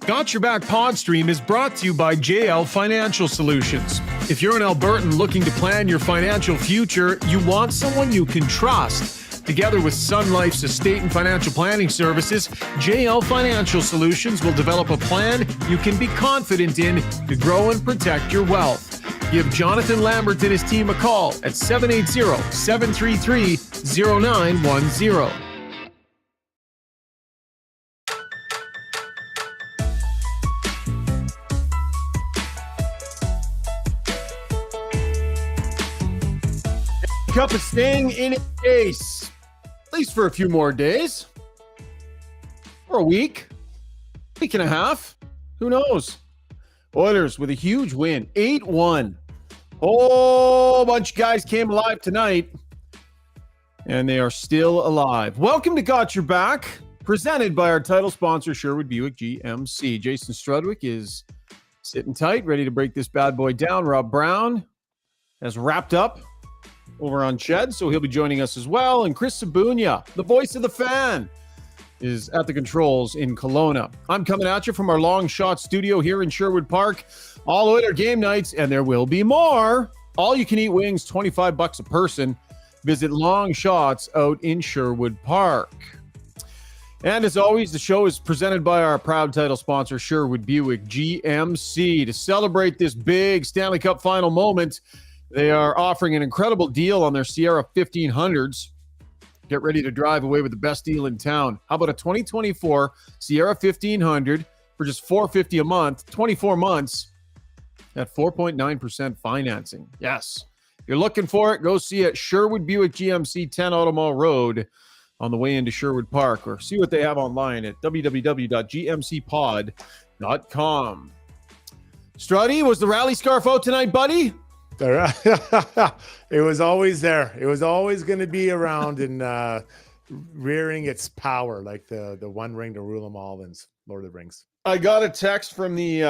Got Your Back Podstream is brought to you by JL Financial Solutions. If you're an Albertan looking to plan your financial future, you want someone you can trust. Together with Sun Life's estate and financial planning services, JL Financial Solutions will develop a plan you can be confident in to grow and protect your wealth. Give Jonathan Lambert and his team a call at 780-733-0910. Cup is staying in its case, at least for a few more days, or a week and a half. Who knows? Oilers with a huge win, 8-1. Whole bunch of guys came alive tonight, and they are still alive. Welcome to Got Your Back, presented by our title sponsor, Sherwood Buick GMC. Jason Strudwick is sitting tight, ready to break this bad boy down. Rob Brown has wrapped up over on Shed, so he'll be joining us as well. And Chris Sabunia, the voice of the fan, is at the controls in Kelowna. I'm coming at you from our long shot studio here in Sherwood Park. All Oiler game nights, and there will be more. All you can eat wings, $25 a person. Visit Long Shots out in Sherwood Park. And as always, the show is presented by our proud title sponsor, Sherwood Buick GMC. To celebrate this big Stanley Cup Final moment, they are offering an incredible deal on their Sierra 1500s. Get ready to drive away with the best deal in town. How about a 2024 Sierra 1500 for just $450 a month, 24 months at 4.9% financing? Yes. If you're looking for it, go see it. Sherwood Buick GMC, 10 Automall Road on the way into Sherwood Park, or see what they have online at www.gmcpod.com. Struddy, was the rally scarf out tonight, buddy? It was always there. It was always going to be around and rearing its power, like the one ring to rule them all in Lord of the Rings. I got a text from the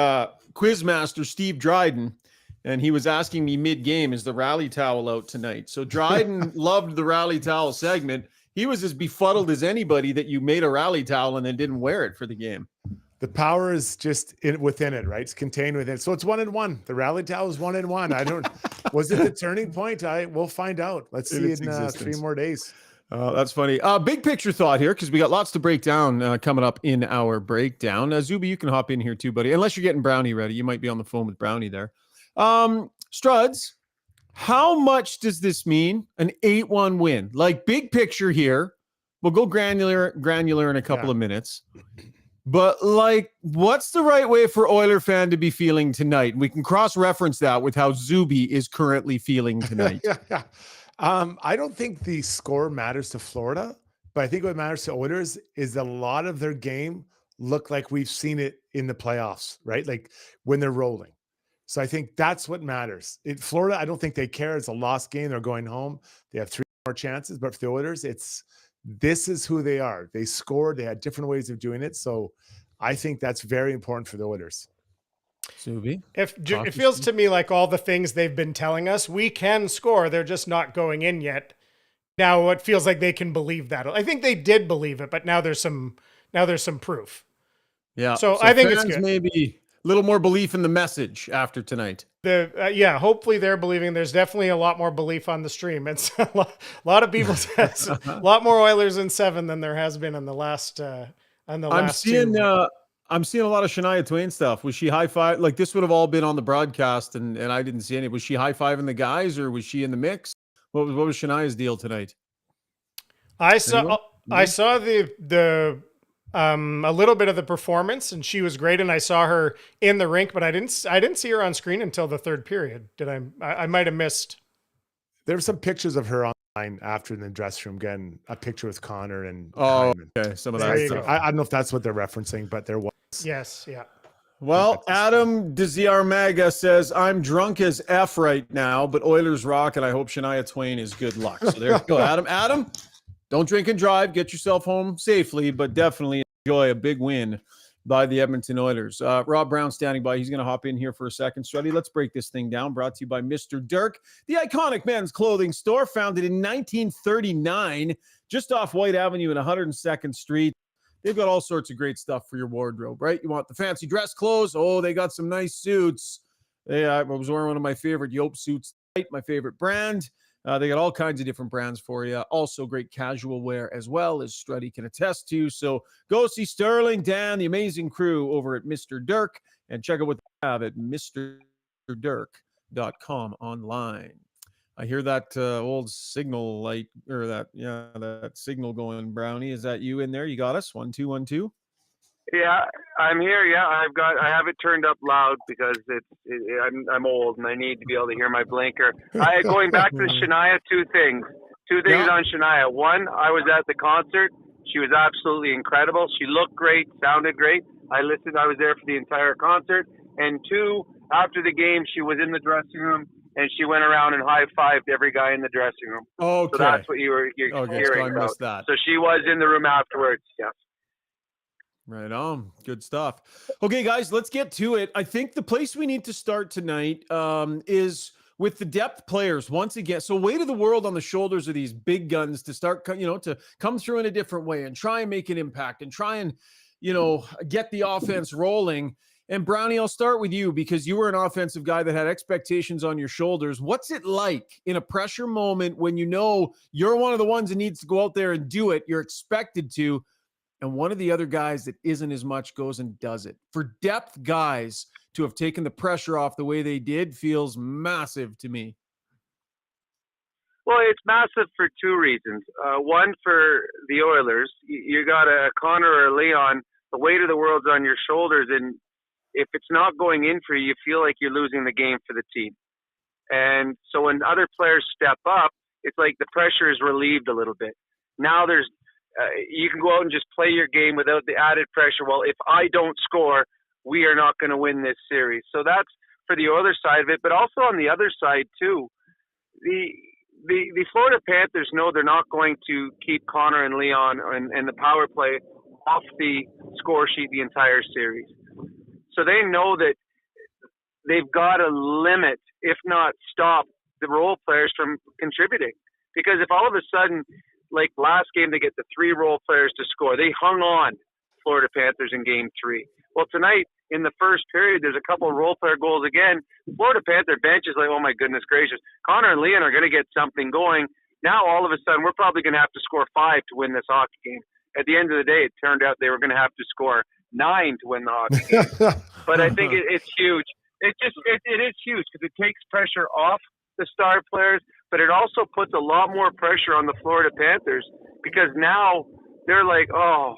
quizmaster, Steve Dryden, and he was asking me mid-game, is the rally towel out tonight? So Dryden loved the rally towel segment. He was as befuddled as anybody that you made a rally towel and then didn't wear it for the game. The power is just within it, right? It's contained within it. So it's 1-1. The rally towel is 1-1. I don't. Was it the turning point? We'll find out. Let's see in 3 more days. That's funny. Big picture thought here, because we got lots to break down coming up in our breakdown. Zuby, you can hop in here too, buddy. Unless you're getting Brownie ready, you might be on the phone with Brownie there. Struds, how much does this mean? An 8-1 win, like big picture here. We'll go granular in a couple of minutes. But, like, what's the right way for Oiler fan to be feeling tonight? We can cross-reference that with how Zuby is currently feeling tonight. I don't think the score matters to Florida, but I think what matters to Oilers is a lot of their game look like we've seen it in the playoffs, right? Like when they're rolling. So I think that's what matters. In Florida, I don't think they care. It's a lost game. They're going home. They have 3 more chances. But for the Oilers, this is who they are. They scored. They had different ways of doing it. So I think that's very important for the Oilers. Subi? It feels to me like all the things they've been telling us, we can score. They're just not going in yet. Now it feels like they can believe that. I think they did believe it, but now there's some proof. Yeah. So I think it's good. Maybe a little more belief in the message after tonight. Hopefully they're believing. There's definitely a lot more belief on the stream. It's a lot of people says a lot more Oilers in 7 than there has been in the last. I'm seeing a lot of Shania Twain stuff. Was she high five? Like this would have all been on the broadcast, and I didn't see any. Was she high fiving the guys, or was she in the mix? What was Shania's deal tonight? I saw the a little bit of the performance, and she was great. And I saw her in the rink, but I didn't see her on screen until the 3rd period. I might have missed. There were some pictures of her online after in the dressing room, getting a picture with Connor and okay, some of that stuff. I don't know if that's what they're referencing, but there was. Yes, yeah. Well, Adam Desirmaga says, I'm drunk as F right now, but Oilers rock, and I hope Shania Twain is good luck. So there you go, Adam. Adam, don't drink and drive. Get yourself home safely, but definitely enjoy a big win by the Edmonton Oilers. Rob Brown standing by. He's going to hop in here for a second. Struddy, let's break this thing down. Brought to you by Mr. Dirk, the iconic men's clothing store founded in 1939, just off White Avenue and 102nd Street. they've got all sorts of great stuff for your wardrobe, right? You want the fancy dress clothes? Oh, they got some nice suits. I was wearing one of my favorite Yope suits, my favorite brand. They got all kinds of different brands for you. Also great casual wear as well, as Strudy can attest to. So go see Sterling, Dan, the amazing crew over at Mr. Dirk, and check out what they have at mrdirk.com online. I hear that old signal light, or that signal going, Brownie. Is that you in there? You got us? 1 2 1 2. Yeah, I'm here. Yeah, I have it turned up loud because I'm old and I need to be able to hear my blinker. Going back to Shania, two things on Shania. One, I was at the concert. She was absolutely incredible. She looked great, sounded great. I listened. I was there for the entire concert. And two, after the game, she was in the dressing room and she went around and high-fived every guy in the dressing room. Okay. So that's what you're okay, hearing so I missed about. that. So she was in the room afterwards. Yeah. Right on. Good stuff. Okay, guys, let's get to it. I think the place we need to start tonight is with the depth players once again. So weight of the world on the shoulders of these big guns to start, to come through in a different way and try and make an impact and try and, get the offense rolling. And Brownie, I'll start with you because you were an offensive guy that had expectations on your shoulders. What's it like in a pressure moment when you're one of the ones that needs to go out there and do it? You're expected to. And one of the other guys that isn't as much goes and does it. For depth guys to have taken the pressure off the way they did feels massive to me. Well, it's massive for two reasons. One, for the Oilers, you got a Connor or a Leon, the weight of the world's on your shoulders, and if it's not going in for you, you feel like you're losing the game for the team. And so when other players step up, it's like the pressure is relieved a little bit. Now you can go out and just play your game without the added pressure. Well, if I don't score, we are not going to win this series. So that's for the other side of it. But also on the other side, too, the Florida Panthers know they're not going to keep Connor and Leon and the power play off the score sheet the entire series. So they know that they've got to limit, if not stop, the role players from contributing. Because if all of a sudden, like last game, they get the 3 role players to score. They hung on Florida Panthers in game 3. Well, tonight in the first period, there's a couple of role player goals again. Florida Panther bench is like, oh my goodness gracious. Connor and Leon are going to get something going. Now, all of a sudden, we're probably going to have to score 5 to win this hockey game. At the end of the day, it turned out they were going to have to score 9 to win the hockey game. But I think it's huge. It is huge because it takes pressure off the star players, but it also puts a lot more pressure on the Florida Panthers because now they're like, oh,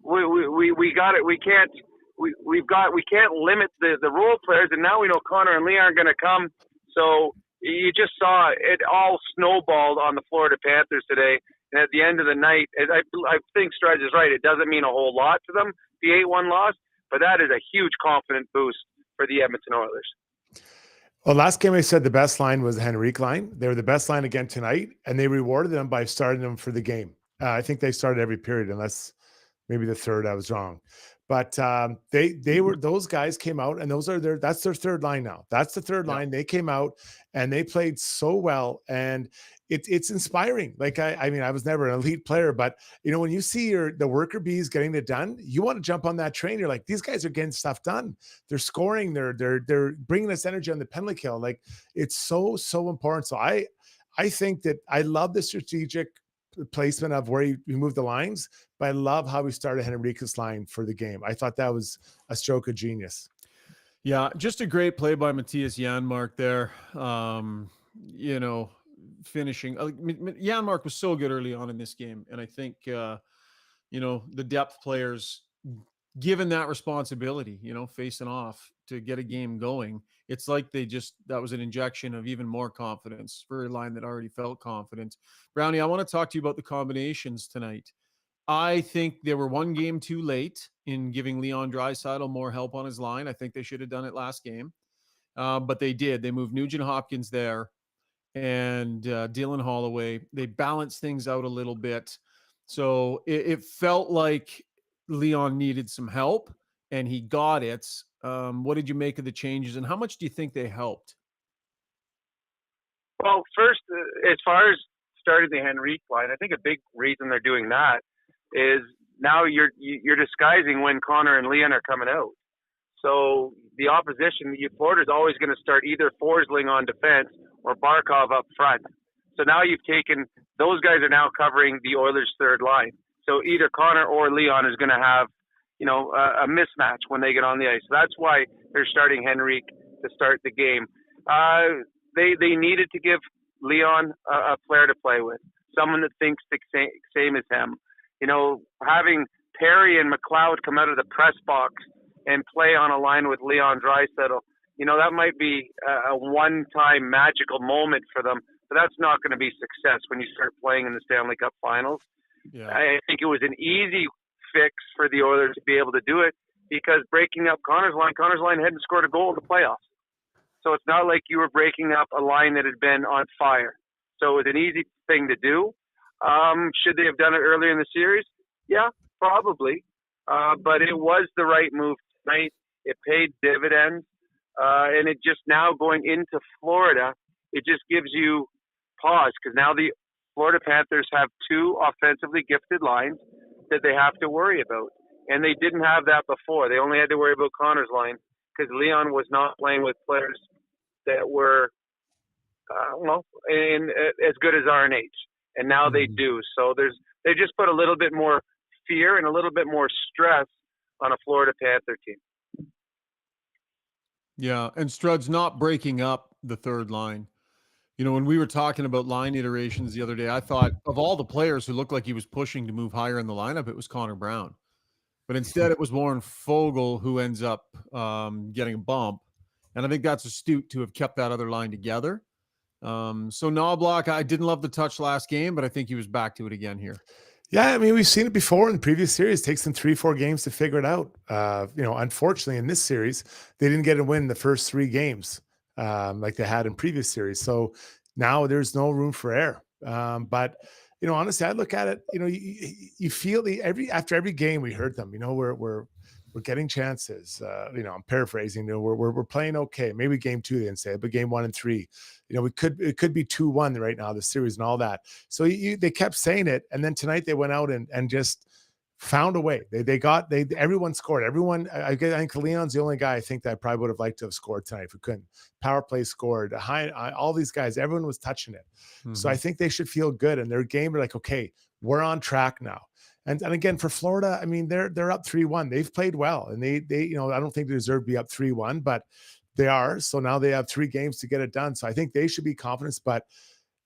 we got it. We can't limit the role players, and now we know Connor and Leon are going to come. So you just saw it all snowballed on the Florida Panthers today. And at the end of the night, I think Strudwick is right. It doesn't mean a whole lot to them, the 8-1 loss, but that is a huge confident boost for the Edmonton Oilers. Well, last game I said the best line was the Henrique line. They were the best line again tonight, and they rewarded them by starting them for the game. I think they started every period, unless maybe the third I was wrong. But those guys came out, and that's their third line now. That's the third line. They came out and they played so well, and it's inspiring. Like I mean, I was never an elite player, but when you see the worker bees getting it done, you want to jump on that train. You're like, these guys are getting stuff done. They're scoring. They're bringing us energy on the penalty kill. Like it's so important. So I think that I love the strategic placement of where you move the lines, but I love how we started Henrique's line for the game. I thought that was a stroke of genius. Yeah, just a great play by Matthias Janmark there. Finishing. Janmark was so good early on in this game, and I think the depth players given that responsibility, facing off to get a game going, it's like that was an injection of even more confidence for a line that already felt confident. Brownie, I want to talk to you about the combinations tonight. I think they were one game too late in giving Leon Draisaitl more help on his line. I think they should have done it last game, but they did. They moved Nugent Hopkins there and Dylan Holloway. They balanced things out a little bit. So it felt like Leon needed some help, and he got it. What did you make of the changes, and how much do you think they helped? Well, first, as far as starting the Henrique line, I think a big reason they're doing that is now you're disguising when Connor and Leon are coming out. So the opposition, Florida's always going to start either Forsling on defense or Barkov up front. So now you've taken those guys are now covering the Oilers' third line. So either Connor or Leon is going to have, a mismatch when they get on the ice. So that's why they're starting Henrique to start the game. They needed to give Leon a player to play with, someone that thinks the same as him. Having Perry and McLeod come out of the press box and play on a line with Leon Draisaitl, that might be a one-time magical moment for them, but that's not going to be success when you start playing in the Stanley Cup Finals. Yeah. I think it was an easy fix for the Oilers to be able to do it because breaking up Connor's line hadn't scored a goal in the playoffs. So it's not like you were breaking up a line that had been on fire. So it was an easy thing to do. Should they have done it earlier in the series? Yeah, probably. But it was the right move tonight. It paid dividends. And it just now going into Florida, it just gives you pause because now the Florida Panthers have two offensively gifted lines that they have to worry about. And they didn't have that before. They only had to worry about Connor's line because Leon was not playing with players that were, as good as RNH. And now they do. So they just put a little bit more fear and a little bit more stress on a Florida Panther team. Yeah, and Strud's not breaking up the third line. When we were talking about line iterations the other day, I thought of all the players who looked like he was pushing to move higher in the lineup, it was Connor Brown. But instead, it was Warren Foegele who ends up getting a bump. And I think that's astute to have kept that other line together. So Knobloch, I didn't love the touch last game, but I think he was back to it again here. Yeah, we've seen it before in the previous series. It takes them 3-4 games to figure it out. Unfortunately, in this series, they didn't get a win the first 3 games like they had in previous series. So now there's no room for error. But honestly, I look at it. You feel after every game we heard them. We're getting chances. I'm paraphrasing. We're playing okay. Maybe game 2 they didn't say it, but game 1 and 3. It could be 2-1 right now, the series and all that. So they kept saying it, and then tonight they went out and just found a way. Everyone scored. Everyone. I think Leon's the only guy I think that I probably would have liked to have scored tonight if we couldn't. Power play scored. All these guys. Everyone was touching it. Mm-hmm. So I think they should feel good. And their game, they're like, okay, we're on track now. And again, for Florida, they're up 3-1. They've played well, and they I don't think they deserve to be up 3-1, but they are. So now they have 3 games to get it done. So I think they should be confident. But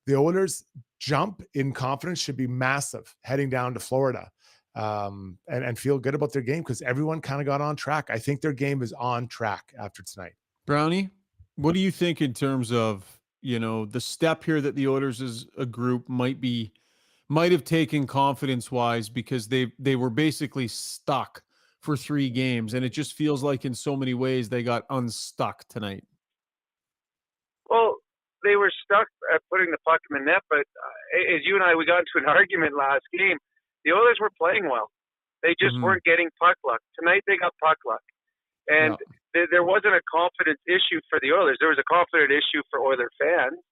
the Oilers' jump in confidence should be massive heading down to Florida, and feel good about their game because everyone kind of got on track. I think their game is on track after tonight. Brownie, what do you think in terms of the step here that the Oilers as a group might have taken confidence-wise because they were basically stuck for 3 games, and it just feels like in so many ways they got unstuck tonight? Well, they were stuck at putting the puck in the net, but as you and I, we got into an argument last game. The Oilers were playing well. They just weren't getting puck luck. Tonight they got puck luck. And there wasn't a confidence issue for the Oilers. There was a confidence issue for Oiler fans.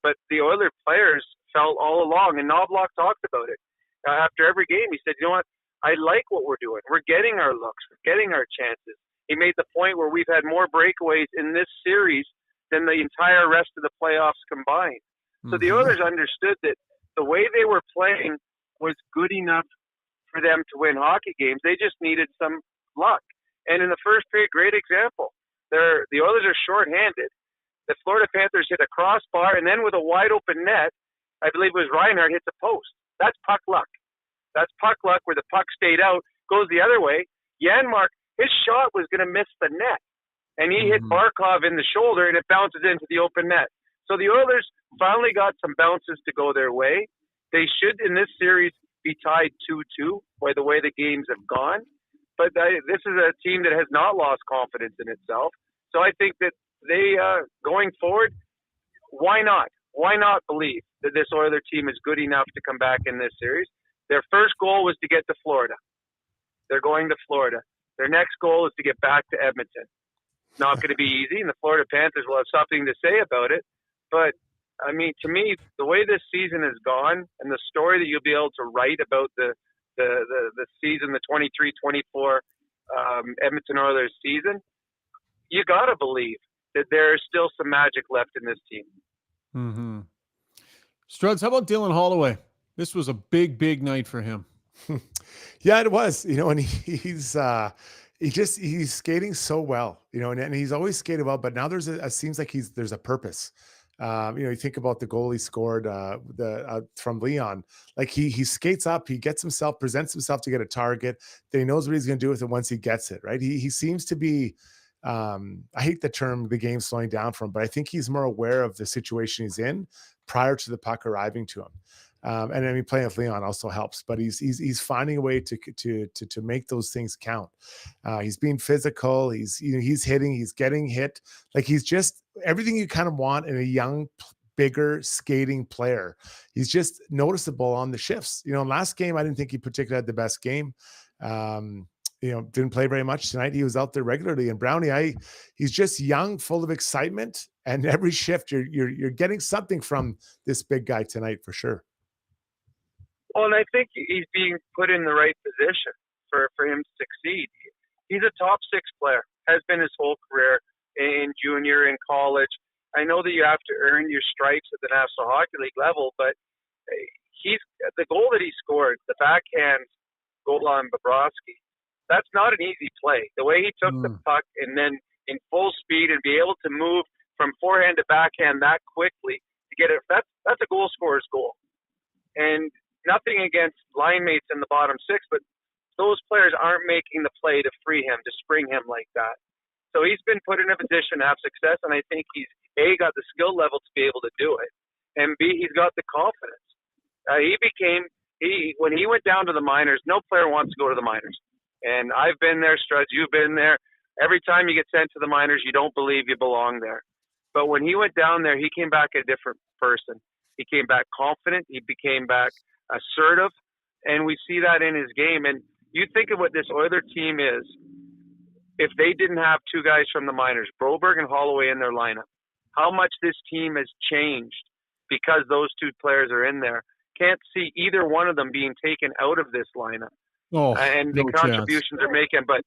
But the Oiler players felt all along, and Knobloch talked about it. After every game, he said, what? I like what we're doing. We're getting our looks. We're getting our chances. He made the point where we've had more breakaways in this series than the entire rest of the playoffs combined. So the Oilers understood that the way they were playing was good enough for them to win hockey games. They just needed some luck. And in the first period, great example. The Oilers are shorthanded. The Florida Panthers hit a crossbar, and then with a wide open net, I believe it was Reinhardt hits a post. That's puck luck. That's puck luck where the puck stayed out, goes the other way. Janmark, his shot was going to miss the net, and he hit Barkov in the shoulder, and it bounces into the open net. So the Oilers finally got some bounces to go their way. They should, in this series, be tied 2-2 by the way the games have gone. But this is a team that has not lost confidence in itself. So I think that they, going forward, why not? Why not believe that this Oiler team is good enough to come back in this series? Their first goal was to get to Florida. They're going to Florida. Their next goal is to get back to Edmonton. Not going to be easy, and the Florida Panthers will have something to say about it. But, to me, the way this season has gone and the story that you'll be able to write about the the season, the 23-24 Edmonton Oilers season, you got to believe that there's still some magic left in this team. Mm-hmm. Struds, how about Dylan Holloway? This was a big, big night for him. Yeah, it was, and he's skating so well, and he's always skated well, but now seems like there's a purpose. You think about the goal he scored from Leon, like he skates up, he presents himself to get a target, then he knows what he's going to do with it once he gets it, right? He seems to be, I hate the term, the game slowing down for him, but I think he's more aware of the situation he's in prior to the puck arriving to him. And I mean, playing with Leon also helps, but he's finding a way to make those things count. He's being physical. He's hitting. He's getting hit. Like, he's just everything you kind of want in a young, bigger skating player. He's just noticeable on the shifts. Last game I didn't think he particularly had the best game. Didn't play very much tonight. He was out there regularly. And Brownie, he's just young, full of excitement, and every shift you're getting something from this big guy tonight for sure. Well, and I think he's being put in the right position for him to succeed. He's a top 6 player, has been his whole career in junior, in college. I know that you have to earn your stripes at the National Hockey League level, but the goal that he scored, the backhand goal on Bobrovsky, that's not an easy play. The way he took the puck and then in full speed and be able to move from forehand to backhand that quickly to get it, that's a goal scorer's goal. And nothing against line mates in the bottom 6, but those players aren't making the play to free him, to spring him like that. So he's been put in a position to have success, and I think he's, A, got the skill level to be able to do it, and B, he's got the confidence. When he went down to the minors, no player wants to go to the minors. And I've been there, Struds, you've been there. Every time you get sent to the minors, you don't believe you belong there. But when he went down there, he came back a different person. He came back confident. He became back assertive, and we see that in his game. And you think of what this Oiler team is if they didn't have 2 guys from the minors, Broberg and Holloway, in their lineup. How much this team has changed because those 2 players are in there. Can't see either one of them being taken out of this lineup. And the contributions they're making. But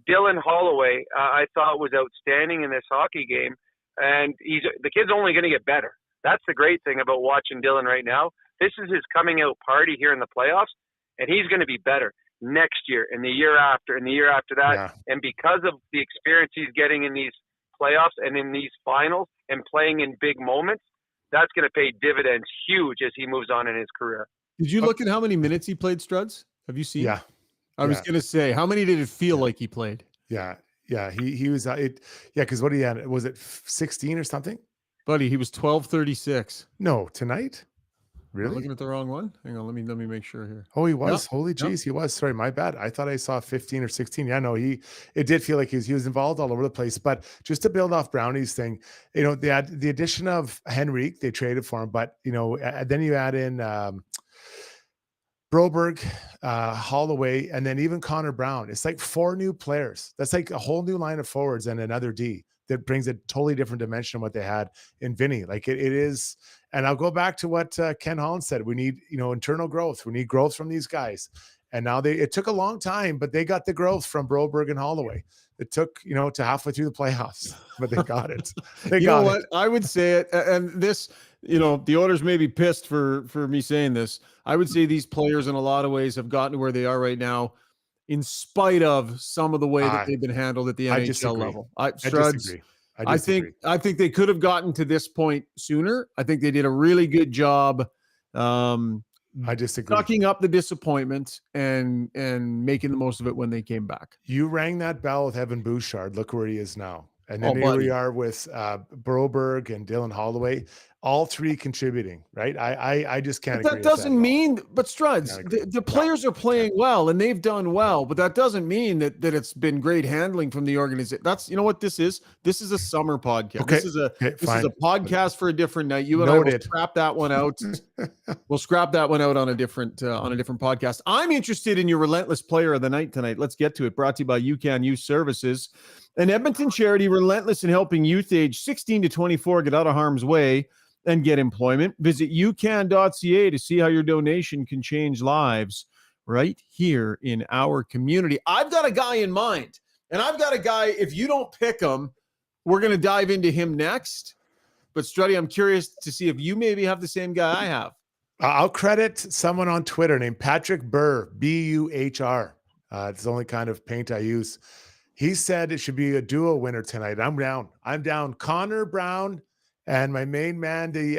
Dylan Holloway, I thought, was outstanding in this hockey game, and the kid's only going to get better. That's the great thing about watching Dylan right now. This is his coming out party here in the playoffs, and he's going to be better next year and the year after and the year after that. Yeah. And because of the experience he's getting in these playoffs and in these finals and playing in big moments, that's going to pay dividends huge as he moves on in his career. Did you look at how many minutes he played, Struds? Have you seen? Yeah. I was going to say, how many did it feel like he played? Yeah. Yeah. He was, because what he had, was it 16 or something? Buddy, he was 12:36. No, tonight? Really? I'm looking at the wrong one. Hang on, let me make sure here. Oh, he was. Yep. Holy jeez, He was. Sorry, my bad. I thought I saw 15 or 16. Yeah, no, it did feel like he was involved all over the place. But just to build off Brownie's thing, they had the addition of Henrique, they traded for him, but then you add in Broberg, Holloway, and then even Connor Brown. It's like 4 new players. That's like a whole new line of forwards and another D that brings a totally different dimension of what they had in Vinny. Like it is. And I'll go back to what Ken Holland said. We need, internal growth. We need growth from these guys. And now it took a long time, but they got the growth from Broberg and Holloway. It took, to halfway through the playoffs, but they got it. You know what? I would say it. And this, the Oilers may be pissed for me saying this. I would say these players in a lot of ways have gotten to where they are right now in spite of some of the way that they've been handled at the NHL level. I disagree. I think they could have gotten to this point sooner. I think they did a really good job. I disagree. Sucking up the disappointment and making the most of it when they came back. You rang that bell with Evan Bouchard. Look where he is now. And then here we are with Broberg and Dylan Holloway, all 3 contributing, right? I just can't agree. That doesn't mean, but Struds, the players are playing well and they've done well, but that doesn't mean that it's been great handling from the organization. That's, what this is? This is a summer podcast. Okay. This is a podcast for a different night. You and I will scrap that one out. We'll scrap that one out on a different podcast. I'm interested in your Relentless Player of the Night tonight. Let's get to it. Brought to you by UCAN Youth Services, an Edmonton charity relentless in helping youth age 16 to 24 get out of harm's way and get employment. Visit ucan.ca to see how your donation can change lives. right here in our community. I've got a guy in mind, and I've got a guy, if you don't pick him, we're going to dive into him next. But Strudy, I'm curious to see if you maybe have the same guy I have. I'll credit someone on Twitter named Patrick Burr, B-U-H-R. It's the only kind of paint I use. He said it should be a duo winner tonight. I'm down. Connor Brown and my main man, the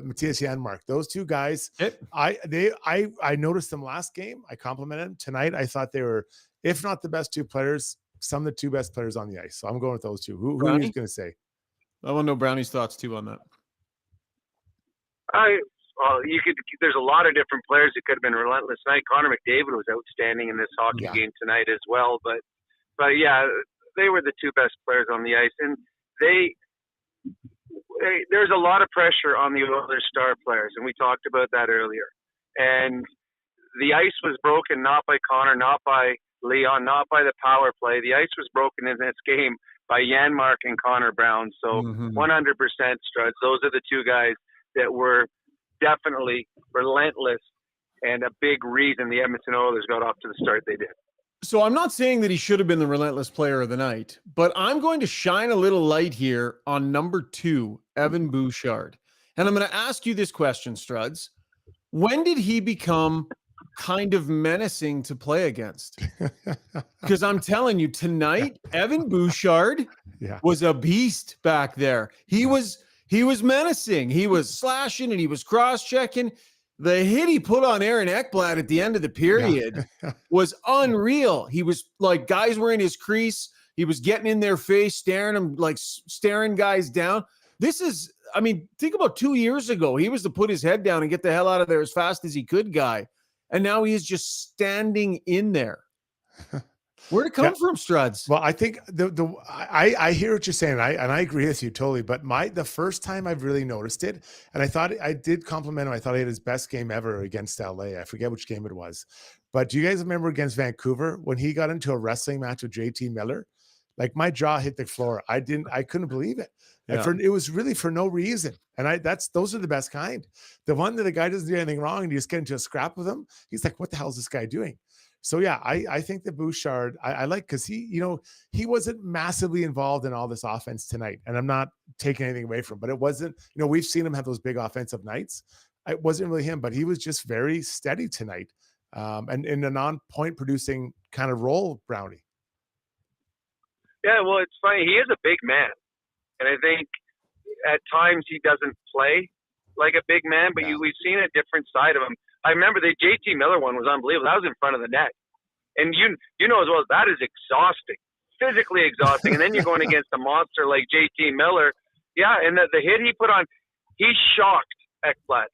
Matthias Janmark. Those two guys, I noticed them last game. I complimented them. Tonight, I thought they were, if not the best two players, some of the two best players on the ice. So I'm going with those two. Who are you going to say? I want to know Brownie's thoughts too on that. There's a lot of different players that could have been relentless tonight. Connor McDavid was outstanding in this hockey game tonight as well. But yeah, they were the two best players on the ice, and there's a lot of pressure on the Oilers star players, and we talked about that earlier. And the ice was broken not by Connor, not by Leon, not by the power play. The ice was broken in this game by Janmark and Connor Brown. So 100% Struds. Those are the two guys that were definitely relentless and a big reason the Edmonton Oilers got off to the start they did. So I'm not saying that he should have been the relentless player of the night, but I'm going to shine a little light here on number 2, Evan Bouchard. And I'm going to ask you this question, Struds. When did he become kind of menacing to play against? Because I'm telling you, tonight, Evan Bouchard was a beast back there. He was menacing. He was slashing and he was cross-checking. The hit he put on Aaron Ekblad at the end of the period was unreal. He was like, guys were in his crease. He was getting in their face, staring guys down. This is, I mean, think about 2 years ago. He was to put his head down and get the hell out of there as fast as he could guy. And now he is just standing in there. Where'd it come from, Struds? Well, I think I hear what you're saying, and I agree with you totally. But the first time I've really noticed it, and I thought I did compliment him. I thought he had his best game ever against LA. I forget which game it was, but do you guys remember against Vancouver when he got into a wrestling match with JT Miller? Like my jaw hit the floor. I couldn't believe it. Yeah. It was really for no reason. And those are the best kind. The one that the guy doesn't do anything wrong and you just get into a scrap with him. He's like, what the hell is this guy doing? So yeah, I think that Bouchard, I like, because he wasn't massively involved in all this offense tonight. And I'm not taking anything away from him, but it wasn't, we've seen him have those big offensive nights. It wasn't really him, but he was just very steady tonight. And in a non-point producing kind of role, Brownie. Yeah, well, it's funny. He is a big man. And I think at times he doesn't play like a big man, but we've seen a different side of him. I remember the JT Miller one was unbelievable. That was in front of the net. And you know as well, that is exhausting, physically exhausting. And then you're going against a monster like JT Miller. Yeah, and the hit he put on, he shocked Ekblad.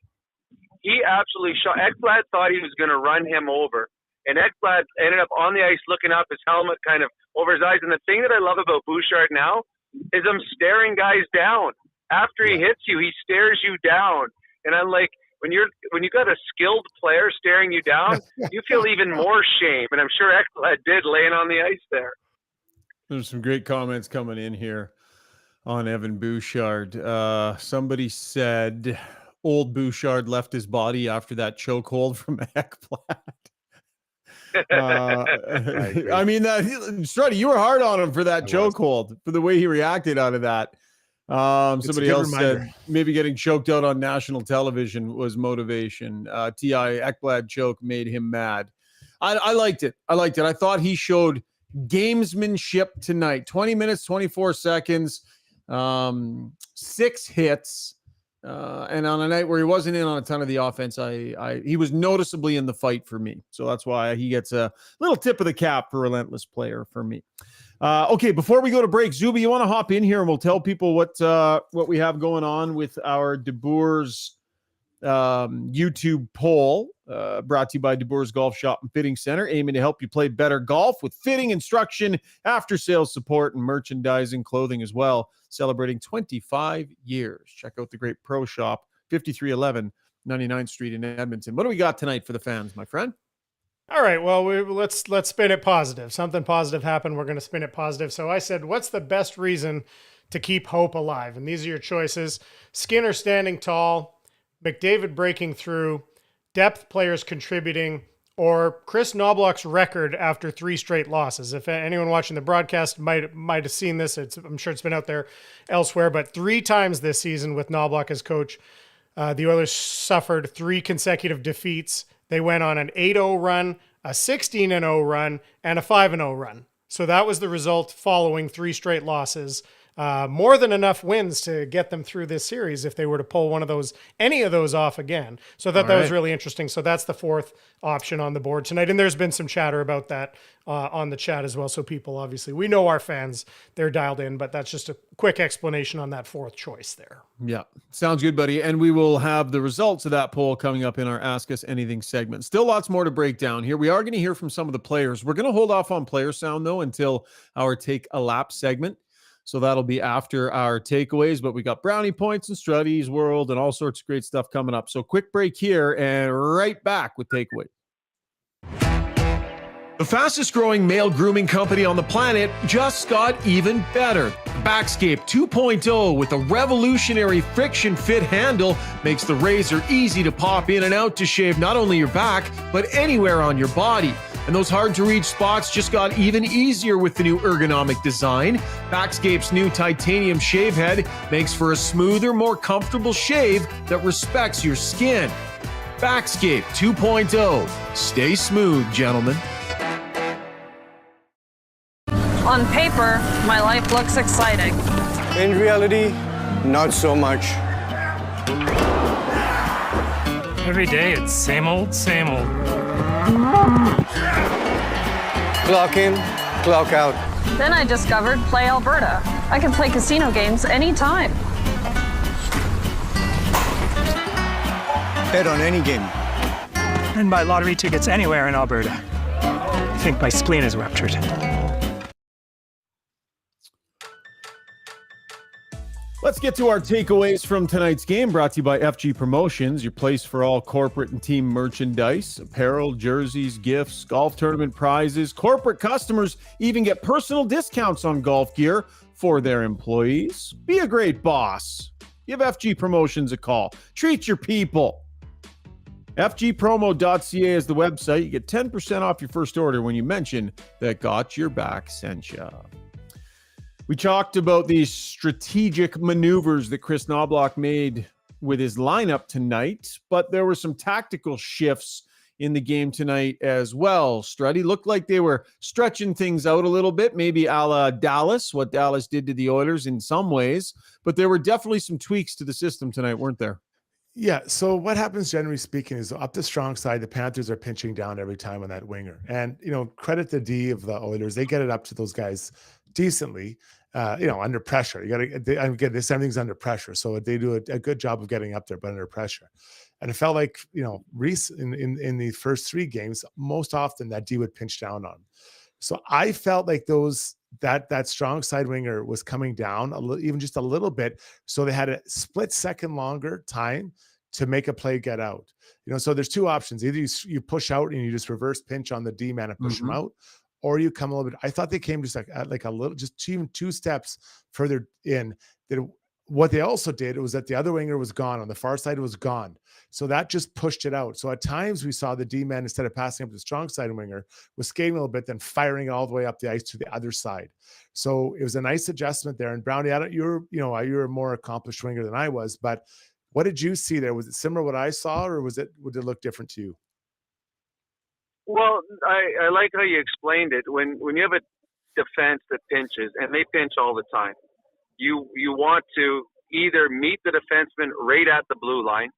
He absolutely shocked. Ekblad thought he was going to run him over. And Ekblad ended up on the ice looking up, his helmet kind of over his eyes. And the thing that I love about Bouchard now is him staring guys down. After he hits you, he stares you down. And I'm like, when you got a skilled player staring you down, you feel even more shame. And I'm sure Ekblad did laying on the ice there. There's some great comments coming in here on Evan Bouchard. Somebody said old Bouchard left his body after that chokehold from Ekblad. I mean, Strudy, you were hard on him for that chokehold, for the way he reacted out of that. Somebody else said maybe getting choked out on national television was motivation. T.I. Ekblad choke made him mad. I liked it. I thought he showed gamesmanship tonight. 20 minutes, 24 seconds, 6 hits. And on a night where he wasn't in on a ton of the offense, he was noticeably in the fight for me. So that's why he gets a little tip of the cap for relentless player for me. Okay, before we go to break, Zuby, you want to hop in here and we'll tell people what we have going on with our DeBoer's YouTube poll, brought to you by DeBoer's Golf Shop and Fitting Center, aiming to help you play better golf with fitting instruction, after-sales support, and merchandising, clothing as well. Celebrating 25 years. Check out the great pro shop, 5311 99th Street in Edmonton. What do we got tonight for the fans, my friend? All right, well, let's spin it positive. Something positive happened. We're going to spin it positive. So I said, what's the best reason to keep hope alive? And these are your choices. Skinner standing tall, McDavid breaking through, depth players contributing, or Chris Knobloch's record after 3 straight losses. If anyone watching the broadcast might have seen this, I'm sure it's been out there elsewhere, but 3 times this season with Knobloch as coach, the Oilers suffered 3 consecutive defeats. They went on an 8-0 run, a 16-0 run, and a 5-0 run. So that was the result following 3 straight losses. More than enough wins to get them through this series if they were to pull any of those off again. So I thought that was really interesting. So that's the 4th option on the board tonight. And there's been some chatter about that on the chat as well. So people, obviously, we know our fans, they're dialed in, but that's just a quick explanation on that 4th choice there. Yeah, sounds good, buddy. And we will have the results of that poll coming up in our Ask Us Anything segment. Still lots more to break down here. We are going to hear from some of the players. We're going to hold off on player sound, though, until our Take a Lap segment. So that'll be after our takeaways, but we got brownie points and Strudy's world and all sorts of great stuff coming up. So quick break here and right back with takeaways. The fastest growing male grooming company on the planet just got even better. Backscape 2.0 with a revolutionary friction fit handle makes the razor easy to pop in and out to shave not only your back, but anywhere on your body. And those hard-to-reach spots just got even easier with the new ergonomic design. Backscape's new titanium shave head makes for a smoother, more comfortable shave that respects your skin. Backscape 2.0. Stay smooth, gentlemen. On paper, my life looks exciting. In reality, not so much. Every day it's same old, same old. Clock in, clock out. Then I discovered Play Alberta. I can play casino games anytime. Bet on any game. And buy lottery tickets anywhere in Alberta. I think my spleen is ruptured. Let's get to our takeaways from tonight's game, brought to you by FG Promotions, your place for all corporate and team merchandise, apparel, jerseys, gifts, golf tournament prizes. Corporate customers even get personal discounts on golf gear for their employees. Be a great boss. Give FG Promotions a call. Treat your people. FGpromo.ca is the website. You get 10% off your first order when you mention that Got Your Back sent you. We talked about these strategic maneuvers that Chris Knobloch made with his lineup tonight, but there were some tactical shifts in the game tonight as well. Strudy looked like they were stretching things out a little bit, maybe a la Dallas, what Dallas did to the Oilers in some ways, but there were definitely some tweaks to the system tonight, weren't there? Yeah. So what happens, generally speaking, is up the strong side, the Panthers are pinching down every time on that winger. And, credit the D of the Oilers. They get it up to those guys decently, under pressure. Again, this everything's under pressure. So they do a good job of getting up there, but under pressure. And it felt like, Reese in the first 3 games, most often that D would pinch down on. So I felt like that strong side winger was coming down even just a little bit. So they had a split second longer time to make a play get out. So there's 2 options. Either you push out and you just reverse pinch on the D man and push him out, or you come a little bit. I thought they came just like a little, just even 2 steps further in. What they also did was that the other winger was gone. On the far side, it was gone. So that just pushed it out. So at times we saw the D-man, instead of passing up the strong side winger, was skating a little bit, then firing it all the way up the ice to the other side. So it was a nice adjustment there. And Brownie, you're a more accomplished winger than I was, but what did you see there? Was it similar to what I saw, or would it look different to you? Well, I like how you explained it. When you have a defense that pinches, and they pinch all the time, you want to either meet the defenseman right at the blue line,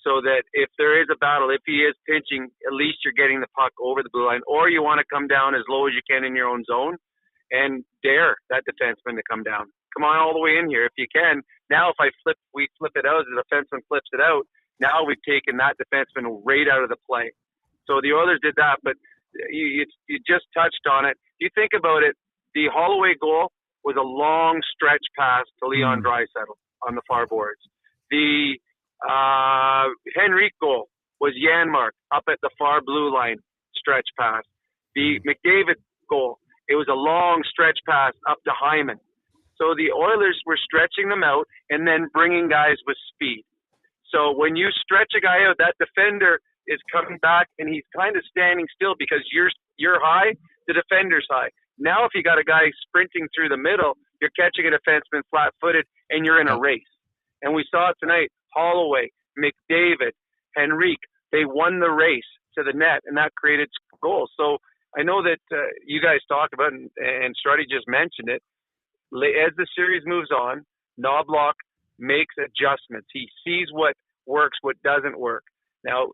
so that if there is a battle, if he is pinching, at least you're getting the puck over the blue line, or you want to come down as low as you can in your own zone and dare that defenseman to come down. Come on all the way in here if you can. Now if we flip it out, the defenseman flips it out, now we've taken that defenseman right out of the play. So the Oilers did that, but you just touched on it. You think about it, the Holloway goal was a long stretch pass to Leon Draisaitl on the far boards. The Henrique goal was Janmark up at the far blue line, stretch pass. The McDavid goal, it was a long stretch pass up to Hyman. So the Oilers were stretching them out and then bringing guys with speed. So when you stretch a guy out, that defender is coming back, and he's kind of standing still because you're high, the defender's high. Now if you got a guy sprinting through the middle, you're catching a defenseman flat-footed, and you're in a race. And we saw it tonight. Holloway, McDavid, Henrique, they won the race to the net, and that created goals. So I know that you guys talked about it, and Strudy just mentioned it. As the series moves on, Knobloch makes adjustments. He sees what works, what doesn't work. Now,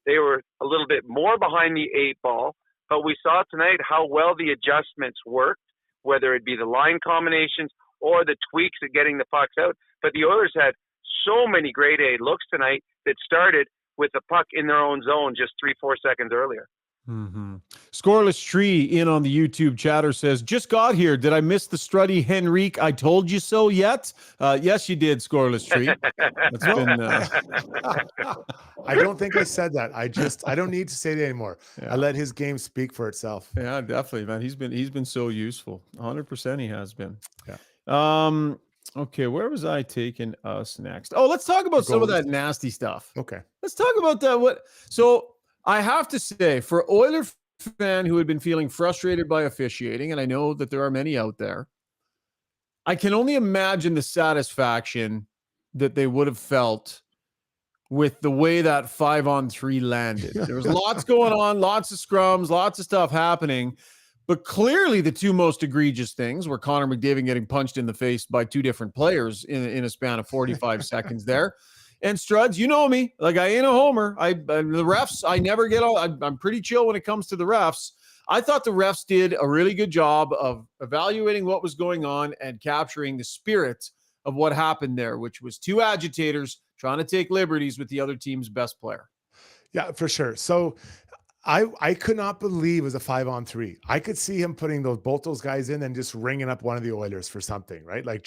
they were a little bit more behind the 8 ball, but we saw tonight how well the adjustments worked, whether it be the line combinations or the tweaks at getting the pucks out. But the Oilers had so many grade A looks tonight that started with the puck in their own zone just 3-4 seconds earlier. Mm-hmm. Scoreless Tree in on the YouTube chatter says, just got here. Did I miss the Strudy Henrique? I told you so yet? Yes, you did, Scoreless Tree. That's been, I don't think I said that. I don't need to say it anymore. Yeah. I let his game speak for itself. Yeah, definitely, man. He's been so useful. 100% he has been. Yeah. Okay, where was I taking us next? Oh, let's talk about some of that nasty stuff. Okay. Let's talk about that. So I have to say, for Oiler fan who had been feeling frustrated by officiating, and I know that there are many out there, I can only imagine the satisfaction that they would have felt with the way that 5-on-3 landed. There was lots going on, lots of scrums, lots of stuff happening. But clearly the two most egregious things were Connor McDavid getting punched in the face by two different players in a span of 45 seconds there. And Struds, you know me, like I ain't a homer. The refs, I never get all. I'm pretty chill when it comes to the refs. I thought the refs did a really good job of evaluating what was going on and capturing the spirit of what happened there, which was two agitators trying to take liberties with the other team's best player. Yeah, for sure. So I could not believe it was a 5-on-3. I could see him putting both those guys in and just ringing up one of the Oilers for something, right? But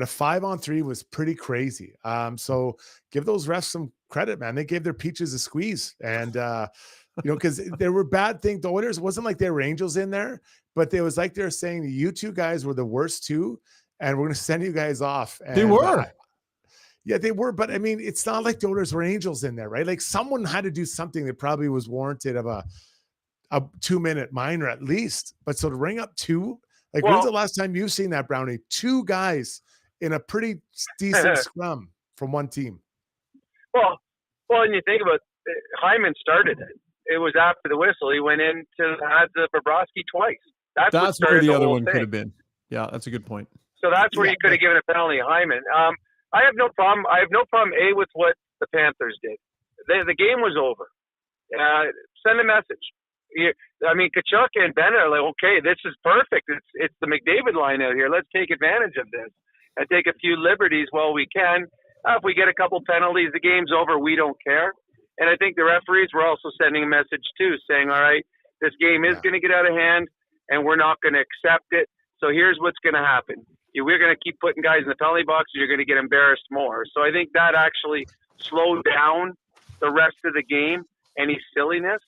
a 5-on-3 was pretty crazy. So give those refs some credit, man. They gave their peaches a squeeze. And, because there were bad things. The Oilers, it wasn't like they were angels in there, but it was like they were saying, you two guys were the worst two, and we're going to send you guys off. And, they were. Yeah, they were, but I mean, it's not like the Oilers were angels in there, right? Like someone had to do something that probably was warranted of a 2-minute minor at least. But so to ring up two, when's the last time you've seen that, Brownie? Two guys in a pretty decent scrum from one team. Well, and you think about it, Hyman started it. It was after the whistle. He went into the hands of Bobrovsky twice. That's where the other one could have been. Yeah, that's a good point. So that's where you could have given a penalty to Hyman. I have no problem. With what the Panthers did. The game was over. Send a message. Kachuk and Bennett are like, okay, this is perfect. It's the McDavid line out here. Let's take advantage of this and take a few liberties while we can. If we get a couple penalties, the game's over. We don't care. And I think the referees were also sending a message too, saying, all right, this game is going to get out of hand, and we're not going to accept it. So here's what's going to happen. We're going to keep putting guys in the penalty box, and you're going to get embarrassed more. So I think that actually slowed down the rest of the game, any silliness.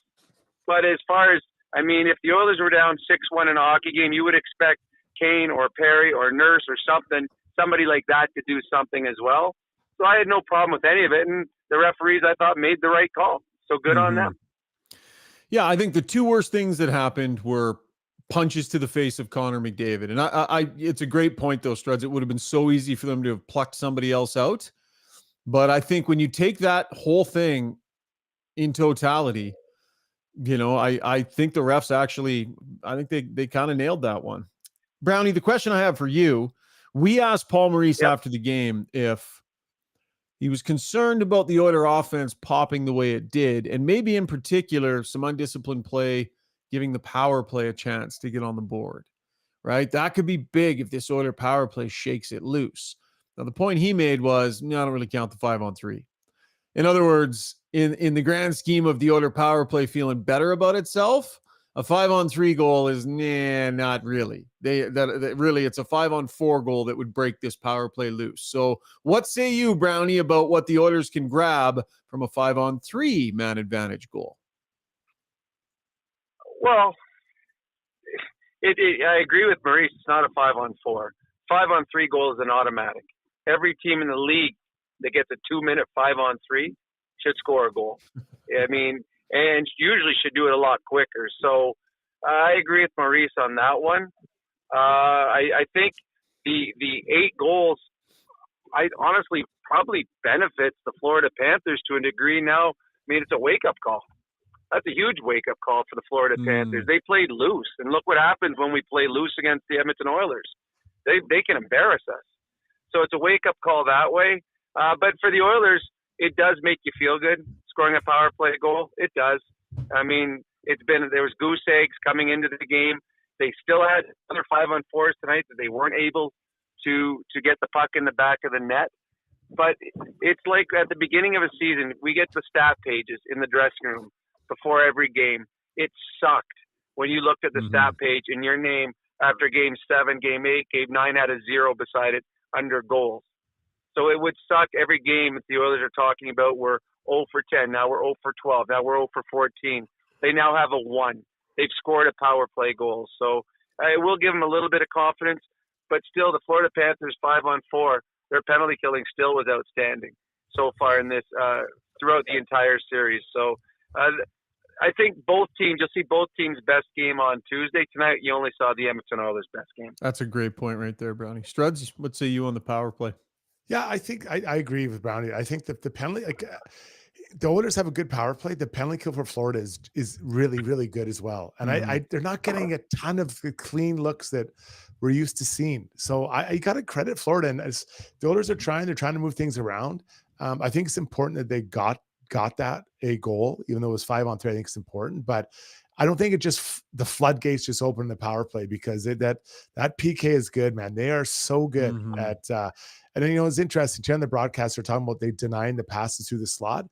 But as far as, if the Oilers were down 6-1 in a hockey game, you would expect Kane or Perry or Nurse or somebody like that to do something as well. So I had no problem with any of it. And the referees, I thought, made the right call. So good on them. Yeah, I think the two worst things that happened were punches to the face of Connor McDavid. And I it's a great point though, Struds. It would have been so easy for them to have plucked somebody else out. But I think when you take that whole thing in totality, I think the refs actually, I think they kind of nailed that one. Brownie, the question I have for you, we asked Paul Maurice after the game if he was concerned about the Oiler offense popping the way it did, and maybe in particular, some undisciplined play giving the power play a chance to get on the board, right? That could be big if this Oiler power play shakes it loose. Now, the point he made was, I don't really count the 5-on-3. In other words, in the grand scheme of the Oiler power play feeling better about itself, a 5-on-3 goal is not really. Really, it's a 5-on-4 goal that would break this power play loose. So what say you, Brownie, about what the Oilers can grab from a 5-on-3 man advantage goal? Well, I agree with Maurice. It's not a 5-on-4. 5-on-3 goal is an automatic. Every team in the league that gets a 2-minute 5-on-3 should score a goal. I mean, and usually should do it a lot quicker. So I agree with Maurice on that one. I think the 8 goals, I honestly probably benefits the Florida Panthers to a degree now. I mean, it's a wake-up call. That's a huge wake-up call for the Florida Panthers. They played loose, and look what happens when we play loose against the Edmonton Oilers. They can embarrass us. So it's a wake-up call that way. But for the Oilers, it does make you feel good scoring a power play goal. It does. I mean, there was goose eggs coming into the game. They still had other 5-on-4s tonight that they weren't able to get the puck in the back of the net. But it's like at the beginning of a season, we get the stat pages in the dressing room before every game. It sucked when you looked at the stat page and your name after game 7, game 8, game 9 had a 0 beside it under goals. So it would suck every game that the Oilers are talking about. We're 0 for 10. Now we're 0 for 12. Now we're 0 for 14. They now have a 1. They've scored a power play goal. So I will give them a little bit of confidence. But still, the Florida Panthers 5-on-4, their penalty killing still was outstanding so far in this throughout the entire series. So I think both teams, you'll see both teams' best game on Tuesday. Tonight, you only saw the Edmonton Oilers' best game. That's a great point right there, Brownie. Struds, what say you on the power play? Yeah, I think I agree with Brownie. I think that the penalty, the Oilers have a good power play. The penalty kill for Florida is really, really good as well. And they're not getting a ton of the clean looks that we're used to seeing. So I got to credit Florida. And as the Oilers they're trying to move things around. I think it's important that they got that a goal, even though it was 5-on-3. I think it's important, but I don't think it just the floodgates just open the power play because that PK is good, man. They are so good at. And then it's interesting. Chen, the broadcaster, talking about they denying the passes through the slot.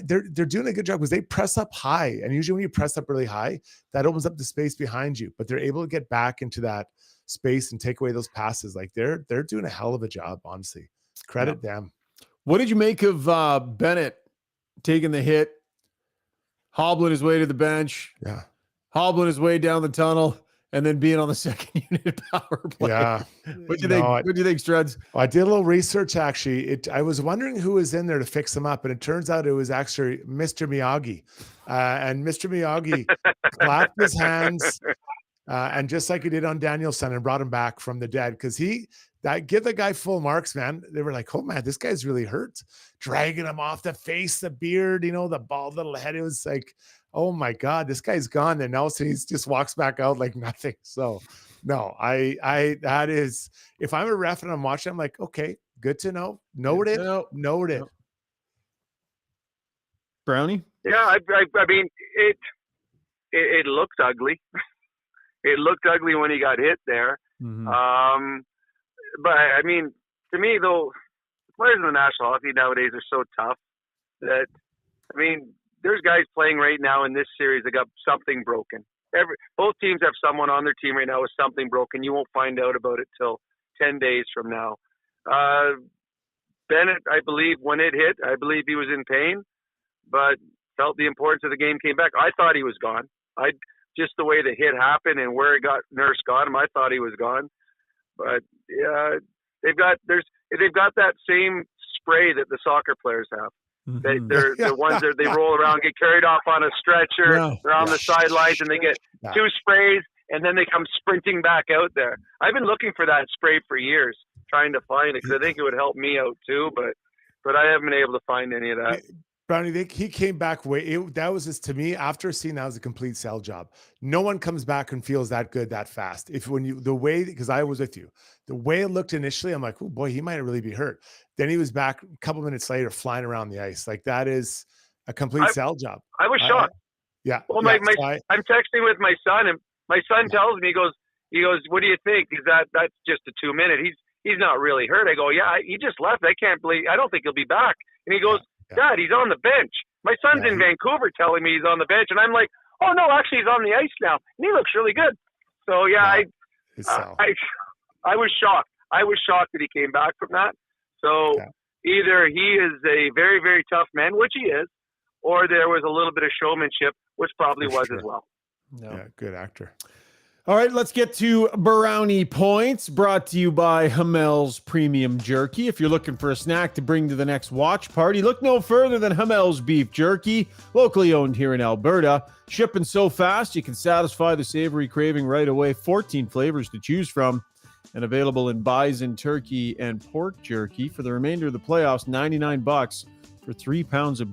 They're doing a good job because they press up high, and usually when you press up really high, that opens up the space behind you. But they're able to get back into that space and take away those passes. Like they're doing a hell of a job. Honestly, credit them. What did you make of Bennett taking the hit, hobbling his way to the bench, hobbling his way down the tunnel, and then being on the second unit power play? Yeah. What do you think, Struds? I did a little research, actually. I was wondering who was in there to fix him up, and it turns out it was actually Mr. Miyagi. And Mr. Miyagi clapped his hands, and just like he did on Danielson, and brought him back from the dead, because give the guy full marks, man. They were like, oh, man, this guy's really hurt. Dragging him off the face, the beard, the bald little head. It was like, oh my God, this guy's gone. And now he just walks back out like nothing. So no, that is, if I'm a ref and I'm watching, I'm like, okay, good to know. Noted. Brownie? Yeah, I mean, it looked ugly. It looked ugly when he got hit there. But I mean, to me though, players in the National Hockey nowadays are so tough that, I mean, there's guys playing right now in this series that got something broken. Both teams have someone on their team right now with something broken. You won't find out about it till 10 days from now. Bennett, I believe, when it hit, I believe he was in pain, but felt the importance of the game, came back. I thought he was gone. Just the way the hit happened and where Nurse got him, I thought he was gone. But they've got that same spray that the soccer players have. They're the ones that they roll around, get carried off on a stretcher. They're on the sidelines, and they get 2 sprays, and then they come sprinting back out there. I've been looking for that spray for years, trying to find it, because I think it would help me out too, but I haven't been able to find any of that. Brownie, he came back that was just, to me, after seeing that was a complete sell job. No one comes back and feels that good that fast. Because I was with you, the way it looked initially, I'm like, oh boy, he might really be hurt. Then he was back a couple minutes later, flying around the ice. Like that is a complete sell job. I was shocked. Well, I'm texting with my son, and my son tells me, he goes, what do you think? Is that's just a 2-minute? He's not really hurt. I go, yeah, he just left. I don't think he'll be back. And he goes, Dad, he's on the bench. My son's in Vancouver telling me he's on the bench, and I'm like, oh no, actually he's on the ice now, and he looks really good. So I was shocked. I was shocked that he came back from that. So either he is a very, very tough man, which he is, or there was a little bit of showmanship, which probably was as well. Yeah, good actor. All right, let's get to Brownie Points, brought to you by Hamel's Premium Jerky. If you're looking for a snack to bring to the next watch party, look no further than Hamel's Beef Jerky, locally owned here in Alberta. Shipping so fast, you can satisfy the savory craving right away. 14 flavors to choose from, and available in bison, turkey, and pork jerky. For the remainder of the playoffs, $99 for 3 pounds of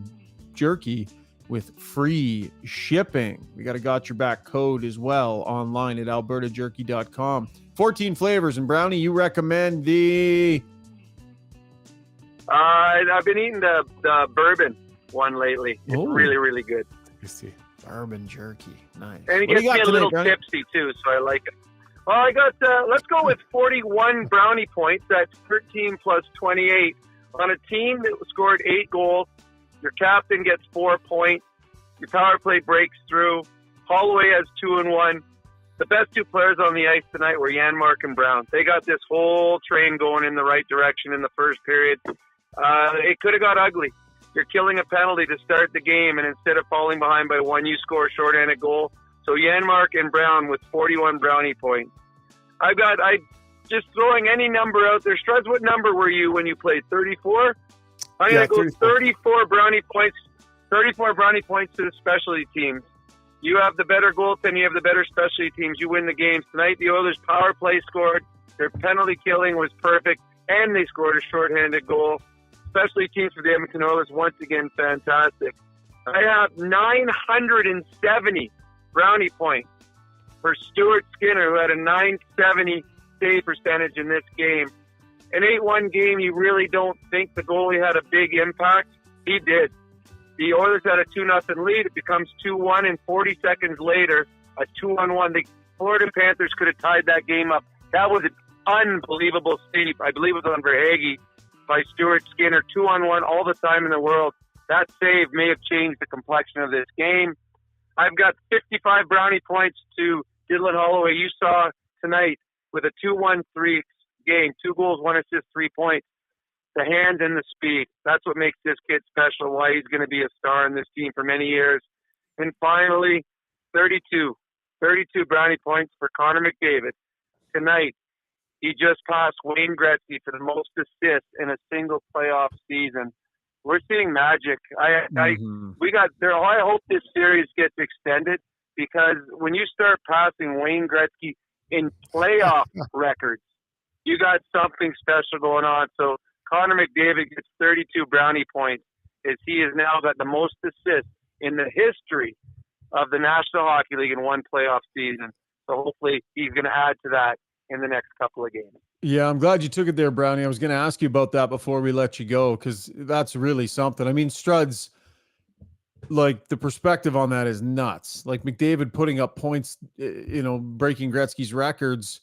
jerky with free shipping. We got a got your back code as well online at albertajerky.com. 14 flavors. And Brownie, you recommend the... I've been eating the bourbon one lately. It's really, really good. You see. Bourbon jerky. Nice. And it gets me a little tipsy too, so I like it. Well, I got, let's go with 41 brownie points. That's 13 plus 28 on a team that scored 8 goals. Your captain gets 4 points. Your power play breaks through. Holloway has 2 and 1. The best 2 players on the ice tonight were Janmark and Brown. They got this whole train going in the right direction in the first period. It could have got ugly. You're killing a penalty to start the game, and instead of falling behind by 1, you score a shorthanded goal. So Janmark and Brown with 41 brownie points. I just throwing any number out there. Struds, what number were you when you played? 34? I'm going to go 34 brownie points. 34 brownie points to the specialty teams. You have the better goaltending. You have the better specialty teams. You win the games. Tonight, the Oilers' power play scored. Their penalty killing was perfect, and they scored a shorthanded goal. Specialty teams for the Edmonton Oilers, once again, fantastic. I have 970 brownie points for Stuart Skinner, who had a 970 save percentage in this game. An 8-1 game, you really don't think the goalie had a big impact. He did. The Oilers had a 2-0 lead. It becomes 2-1, and 40 seconds later, a 2-on-1. The Florida Panthers could have tied that game up. That was an unbelievable save. I believe it was on Verhaeghe by Stuart Skinner. 2-on-1 all the time in the world. That save may have changed the complexion of this game. I've got 55 brownie points to Dylan Holloway. You saw tonight with a 2-1-3 game, 2 goals, 1 assist, 3 points. The hands and the speed. That's what makes this kid special, why he's going to be a star in this team for many years. And finally, 32 brownie points for Connor McDavid. Tonight, he just passed Wayne Gretzky for the most assists in a single playoff season. We're seeing magic. We got there. I hope this series gets extended, because when you start passing Wayne Gretzky in playoff records, you got something special going on. So Connor McDavid gets 32 brownie points, as he has now got the most assists in the history of the National Hockey League in one playoff season. So hopefully he's going to add to that in the next couple of games. Yeah, I'm glad you took it there, Brownie. I was going to ask you about that before we let you go, because that's really something. I mean, Struds, like, the perspective on that is nuts. Like, McDavid putting up points, breaking Gretzky's records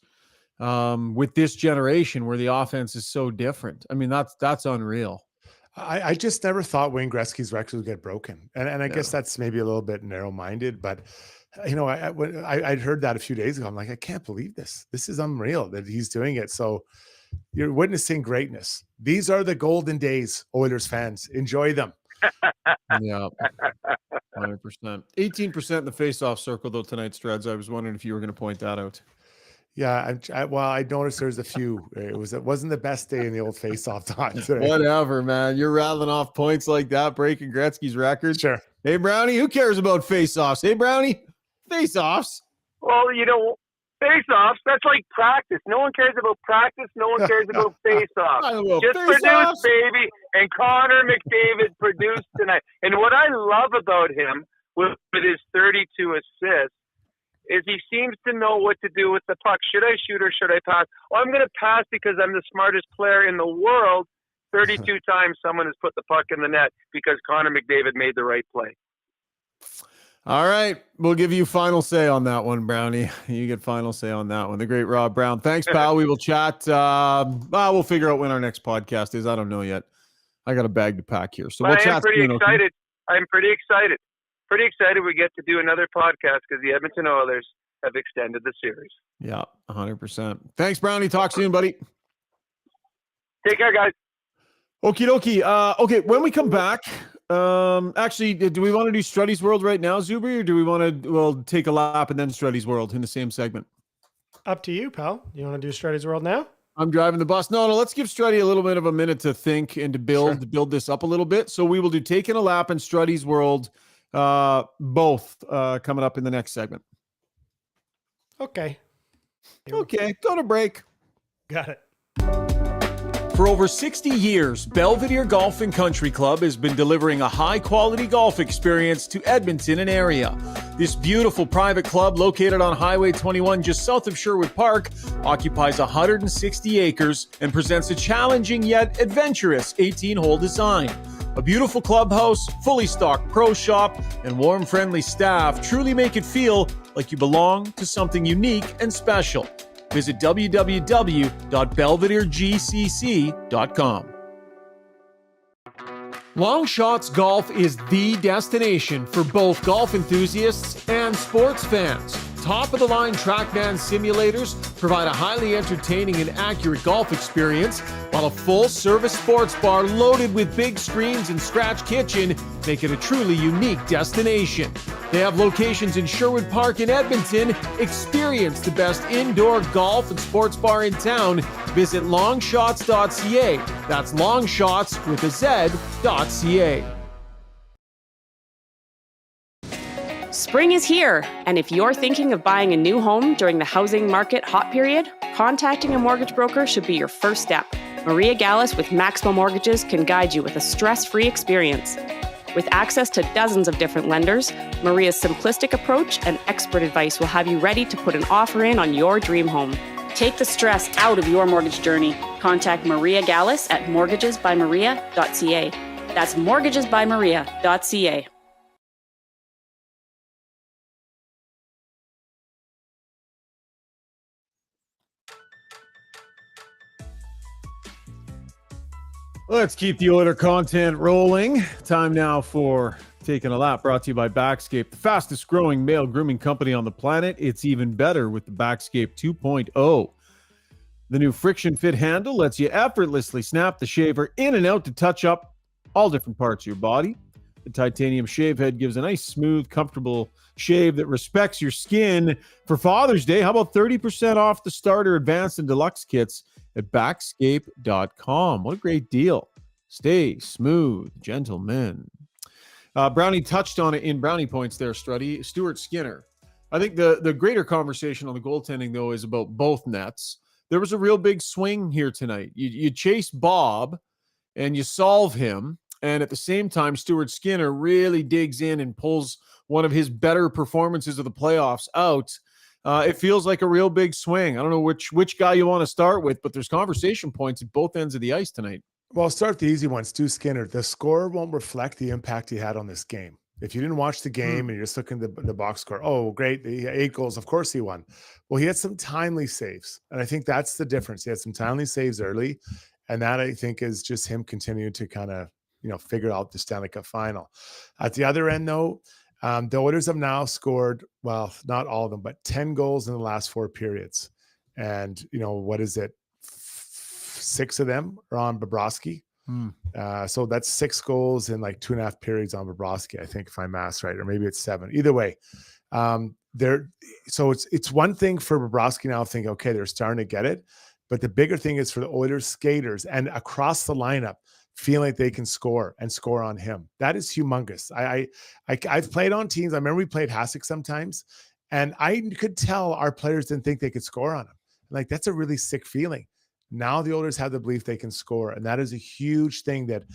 with this generation where the offense is so different. I mean, that's unreal. I just never thought Wayne Gretzky's record would get broken. And I guess that's maybe a little bit narrow-minded, but I'd heard that a few days ago. I'm like, I can't believe this. This is unreal that he's doing it. So you're witnessing greatness. These are the golden days, Oilers fans. Enjoy them. Yeah, 100%. 18% in the face-off circle, though, tonight, Struds. I was wondering if you were going to point that out. Yeah, I noticed there's a few. It wasn't the best day in the old face-off time today. Whatever, man. You're rattling off points like that, breaking Gretzky's record. Sure. Hey, Brownie, who cares about face-offs? Hey, Brownie, face-offs. Well, face-offs, that's like practice. No one cares about practice. No one cares about face-offs. Just produce, baby. And Connor McDavid produced tonight. And what I love about him with his 32 assists is he seems to know what to do with the puck. Should I shoot or should I pass? Well, I'm going to pass because I'm the smartest player in the world. 32 times someone has put the puck in the net because Connor McDavid made the right play. All right. We'll give you final say on that one, Brownie. You get final say on that one. The great Rob Brown. Thanks, pal. We will chat. We'll figure out when our next podcast is. I don't know yet. I got a bag to pack here. So we'll chat. I'm pretty excited. Pretty excited we get to do another podcast because the Edmonton Oilers have extended the series. Yeah, 100%. Thanks, Brownie. Talk soon, buddy. Take care, guys. Okie dokie. Okay, when we come back, actually, do we want to do Strudy's World right now, Zubri, or do we want to take a lap and then Strudy's World in the same segment? Up to you, pal. You want to do Strudy's World now? I'm driving the bus. No, let's give Strudy a little bit of a minute to think and to build this up a little bit. So we will do Taking a Lap and Strudy's World, both coming up in the next segment. Okay. Okay, go to break. Got it. For over 60 years, Belvedere Golf and Country Club has been delivering a high-quality golf experience to Edmonton and area. This beautiful private club, located on Highway 21 just south of Sherwood Park, occupies 160 acres and presents a challenging yet adventurous 18-hole design. A beautiful clubhouse, fully stocked pro shop, and warm, friendly staff truly make it feel like you belong to something unique and special. Visit www.belvederegcc.com. Long Shots Golf is the destination for both golf enthusiasts and sports fans. Top-of-the-line TrackMan simulators provide a highly entertaining and accurate golf experience, while a full-service sports bar loaded with big screens and scratch kitchen make it a truly unique destination. They have locations in Sherwood Park and Edmonton. Experience the best indoor golf and sports bar in town. Visit longshots.ca. That's longshots with a Z.ca. Spring is here, and if you're thinking of buying a new home during the housing market hot period, contacting a mortgage broker should be your first step. Maria Gallus with Maximo Mortgages can guide you with a stress-free experience. With access to dozens of different lenders, Maria's simplistic approach and expert advice will have you ready to put an offer in on your dream home. Take the stress out of your mortgage journey. Contact Maria Gallus at mortgagesbymaria.ca. That's mortgagesbymaria.ca. Let's keep the Oiler content rolling. Time now for Taking a Lap, brought to you by Backscape, the fastest growing male grooming company on the planet. It's even better with the Backscape 2.0. The new friction fit handle lets you effortlessly snap the shaver in and out to touch up all different parts of your body. The titanium shave head gives a nice, smooth, comfortable shave that respects your skin. For Father's Day, how about 30% off the starter, advanced, and deluxe kits at backscape.com. What a great deal. Stay smooth, gentlemen. Brownie touched on it in Brownie Points there, Strudy. Stuart Skinner. I think the greater conversation on the goaltending, though, is about both nets. There was a real big swing here tonight. You chase Bob and you solve him, and at the same time, Stuart Skinner really digs in and pulls one of his better performances of the playoffs out. It feels like a real big swing. I don't know which guy you want to start with, but there's conversation points at both ends of the ice tonight. Well, I'll start the easy one. Stu Skinner. The score won't reflect the impact he had on this game. If you didn't watch the game and you're just looking at the box score, oh, great, he had 8 goals. Of course he won. Well, he had some timely saves, and I think that's the difference. He had some timely saves early, and that I think is just him continuing to kind of figure out the Stanley Cup Final. At the other end, though, the Oilers have now scored, well, not all of them, but 10 goals in the last 4 periods. And, what is it? 6 of them are on Bobrovsky. So that's 6 goals in like 2.5 periods on Bobrovsky, I think, if my math's right, or maybe it's 7. Either way, so it's one thing for Bobrovsky now thinking, okay, they're starting to get it. But the bigger thing is for the Oilers skaters and across the lineup, feeling like they can score and score on him. That is humongous. I've played on teams. I remember we played Hasek sometimes, and I could tell our players didn't think they could score on him. Like, that's a really sick feeling. Now the Oilers have the belief they can score, and that is a huge thing that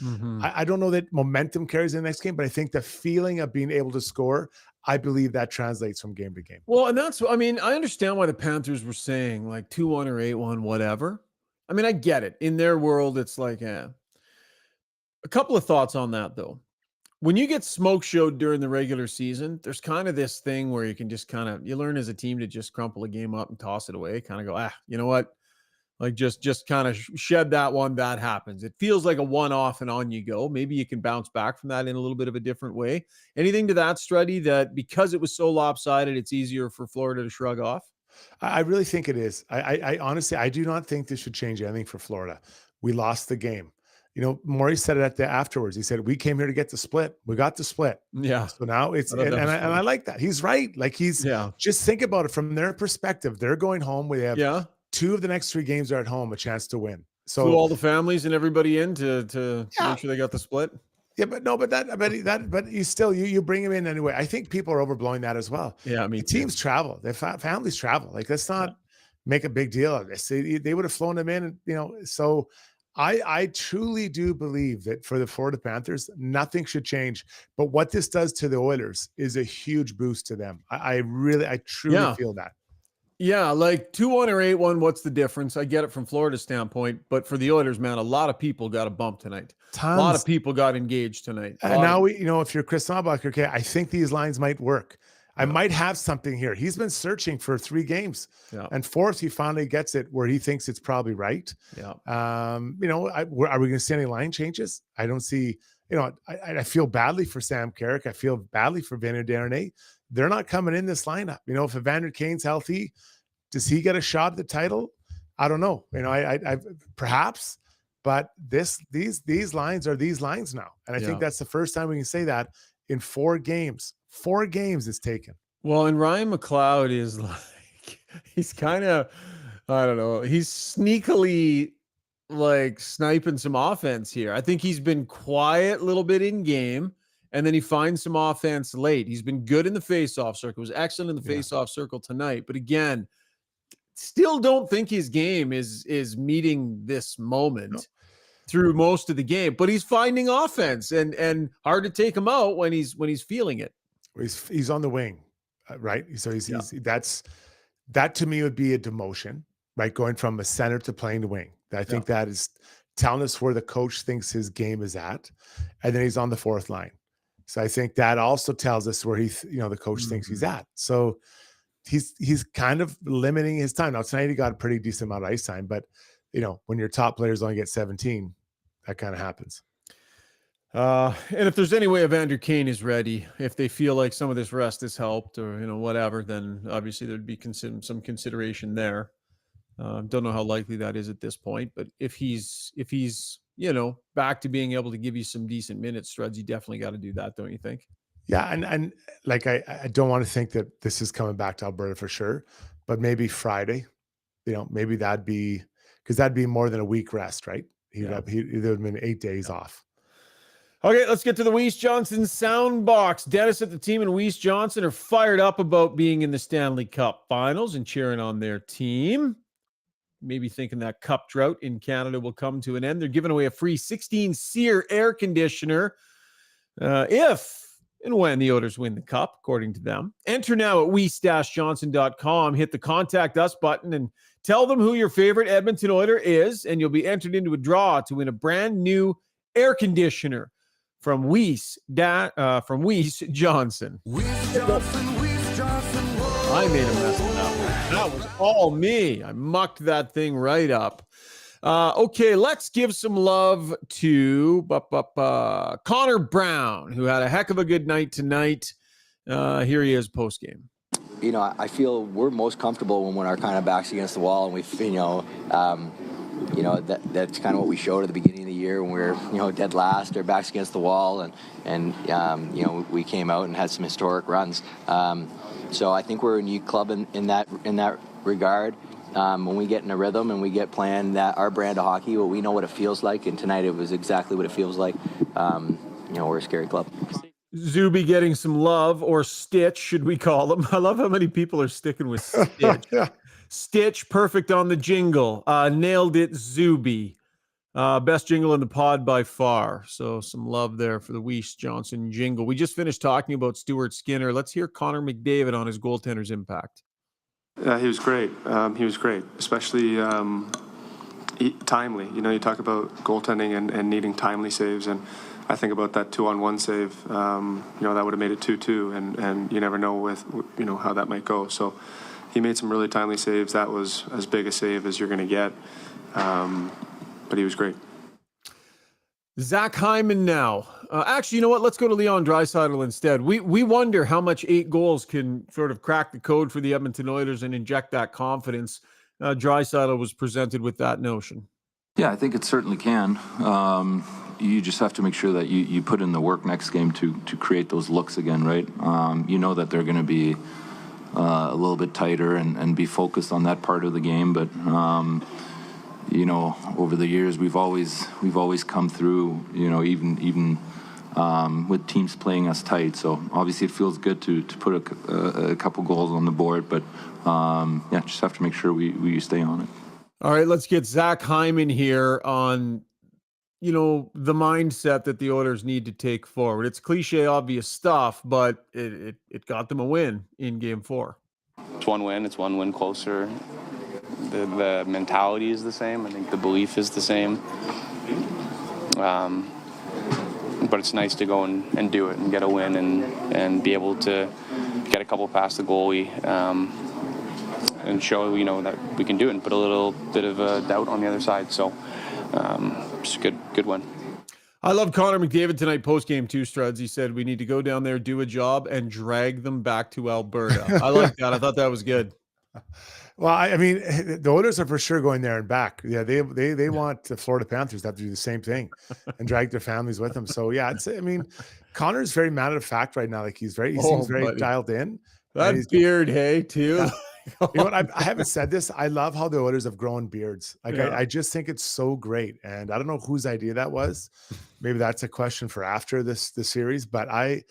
I don't know that momentum carries in the next game, but I think the feeling of being able to score, I believe that translates from game to game. Well, and I understand why the Panthers were saying like 2-1 or 8-1, whatever. I mean, I get it. In their world, it's like, A couple of thoughts on that, though. When you get smoke showed during the regular season, there's kind of this thing where you can just you learn as a team to just crumple a game up and toss it away. Kind of go, you know what? Like just kind of shed that one. That happens. It feels like a one-off and on you go. Maybe you can bounce back from that in a little bit of a different way. Anything to that, Strudy, that because it was so lopsided, it's easier for Florida to shrug off? I really think it is. I honestly, I do not think this should change anything for Florida. We lost the game. Maury said it afterwards. He said, we came here to get the split. We got the split. Yeah. So now it's, and I like that. He's right. Like just think about it from their perspective. They're going home. We have 2 of the next 3 games are at home, a chance to win. So flew all the families and everybody in to make sure they got the split. Yeah, but you bring him in anyway. I think people are overblowing that as well. Yeah, I mean, teams travel, their families travel. Like, let's not make a big deal of this. They would have flown him in, and so I truly do believe that for the Florida Panthers, nothing should change. But what this does to the Oilers is a huge boost to them. I truly feel that. Yeah, like 2-1 or 8-1, what's the difference? I get it from Florida's standpoint, but for the Oilers, man, a lot of people got a bump tonight. Tons. A lot of people got engaged tonight. And now if you're Chris Knobloch, okay, I think these lines might work. I might have something here. He's been searching for 3 games, and 4th, he finally gets it where he thinks it's probably right. Yeah. Are we going to see any line changes? I don't see. I feel badly for Sam Carrick. I feel badly for Vander Darnay. They're not coming in this lineup. If Evander Kane's healthy, does he get a shot at the title? I don't know. I perhaps, but these lines are these lines now, and I think that's the first time we can say that in 4 games. 4 games it's taken. Well, and Ryan McLeod is like, he's kind of, I don't know, he's sneakily like sniping some offense here. I think he's been quiet a little bit in game, and then he finds some offense late. He's been good in the faceoff circle. Was excellent in the faceoff circle tonight. But again, still don't think his game is meeting this moment through most of the game. But he's finding offense, and hard to take him out when he's feeling it. He's on the wing, right? So that to me would be a demotion, right? Going from a center to playing the wing. I think that is telling us where the coach thinks his game is at, and then he's on the 4th line. So I think that also tells us where the coach thinks he's at. So he's kind of limiting his time. Now tonight he got a pretty decent amount of ice time, but when your top players only get 17, that kind of happens. And if there's any way Evander Kane is ready, if they feel like some of this rest has helped or whatever, then obviously there'd be some consideration there. Don't know how likely that is at this point, but if he's back to being able to give you some decent minutes, Struds, you definitely got to do that, don't you think? Yeah, and like I don't want to think that this is coming back to Alberta for sure, but maybe Friday, maybe that'd be more than a week rest, right? There would have been 8 days off. Okay, let's get to the Weiss Johnson sound box. Dennis at the team and Weiss Johnson are fired up about being in the Stanley Cup Finals and cheering on their team. Maybe thinking that cup drought in Canada will come to an end. They're giving away a free 16-SEER air conditioner if and when the Oilers win the cup, according to them. Enter now at weiss-johnson.com. Hit the Contact Us button and tell them who your favorite Edmonton Oiler is, and you'll be entered into a draw to win a brand new air conditioner from Weiss Johnson. I made a mess of that one. That was all me. I mucked that thing right up. Okay, let's give some love to Connor Brown, who had a heck of a good night tonight. Here he is post-game. I feel we're most comfortable when our kind of backs against the wall, and that's kind of what we showed at the beginning of the year when we were, dead last, our backs against the wall, and we came out and had some historic runs. So I think we're a unique club in that regard. When we get in a rhythm and we get playing our brand of hockey, we know what it feels like, and tonight it was exactly what it feels like. We're a scary club. Zuby getting some love, or Stitch, should we call them? I love how many people are sticking with Stitch. Stitch, perfect on the jingle. Nailed it, Zuby. Best jingle in the pod by far. So some love there for the Weiss Johnson jingle. We just finished talking about Stuart Skinner. Let's hear Connor McDavid on his goaltender's impact. He was great. He was great, especially timely. You talk about goaltending and needing timely saves, and I think about that 2-on-1 save. That would have made it 2-2, and you never know with how that might go. So he made some really timely saves. That was as big a save as you're going to get, but he was great. Zach Hyman now. Actually, you know what? Let's go to Leon Draisaitl instead. We wonder how much 8 goals can sort of crack the code for the Edmonton Oilers and inject that confidence. Draisaitl was presented with that notion. Yeah, I think it certainly can. You just have to make sure that you put in the work next game to create those looks again, right? You know that they're going to be a little bit tighter and be focused on that part of the game. But, you know, over the years, we've always come through, you know, even with teams playing us tight. So obviously it feels good to put a couple goals on the board. But, yeah, just have to make sure we stay on it. All right, let's get Zach Hyman here on, you know, the mindset that the Oilers need to take forward. It's cliche, obvious stuff, but it got them a win in Game 4. It's one win. It's one win closer. The mentality is the same. I think the belief is the same. But it's nice to go and do it and get a win and be able to get a couple past the goalie. And show, you know, that we can do it and put a little bit of a doubt on the other side. So it's a good one. I love Connor McDavid tonight post-game too, Struds. He said we need to go down there, do a job, and drag them back to Alberta. I like that. I thought that was good. Well, I mean, the Oilers are for sure going there and back. Yeah, they want the Florida Panthers to have to do the same thing and drag their families with them. So yeah, I mean, Connor's very matter of fact right now. Like he seems very dialed in. That beard, hey, too. Yeah. You know what? I haven't said this. I love how the Oilers have grown beards. Like yeah. I just think it's so great. And I don't know whose idea that was. Maybe that's a question for after the series. But I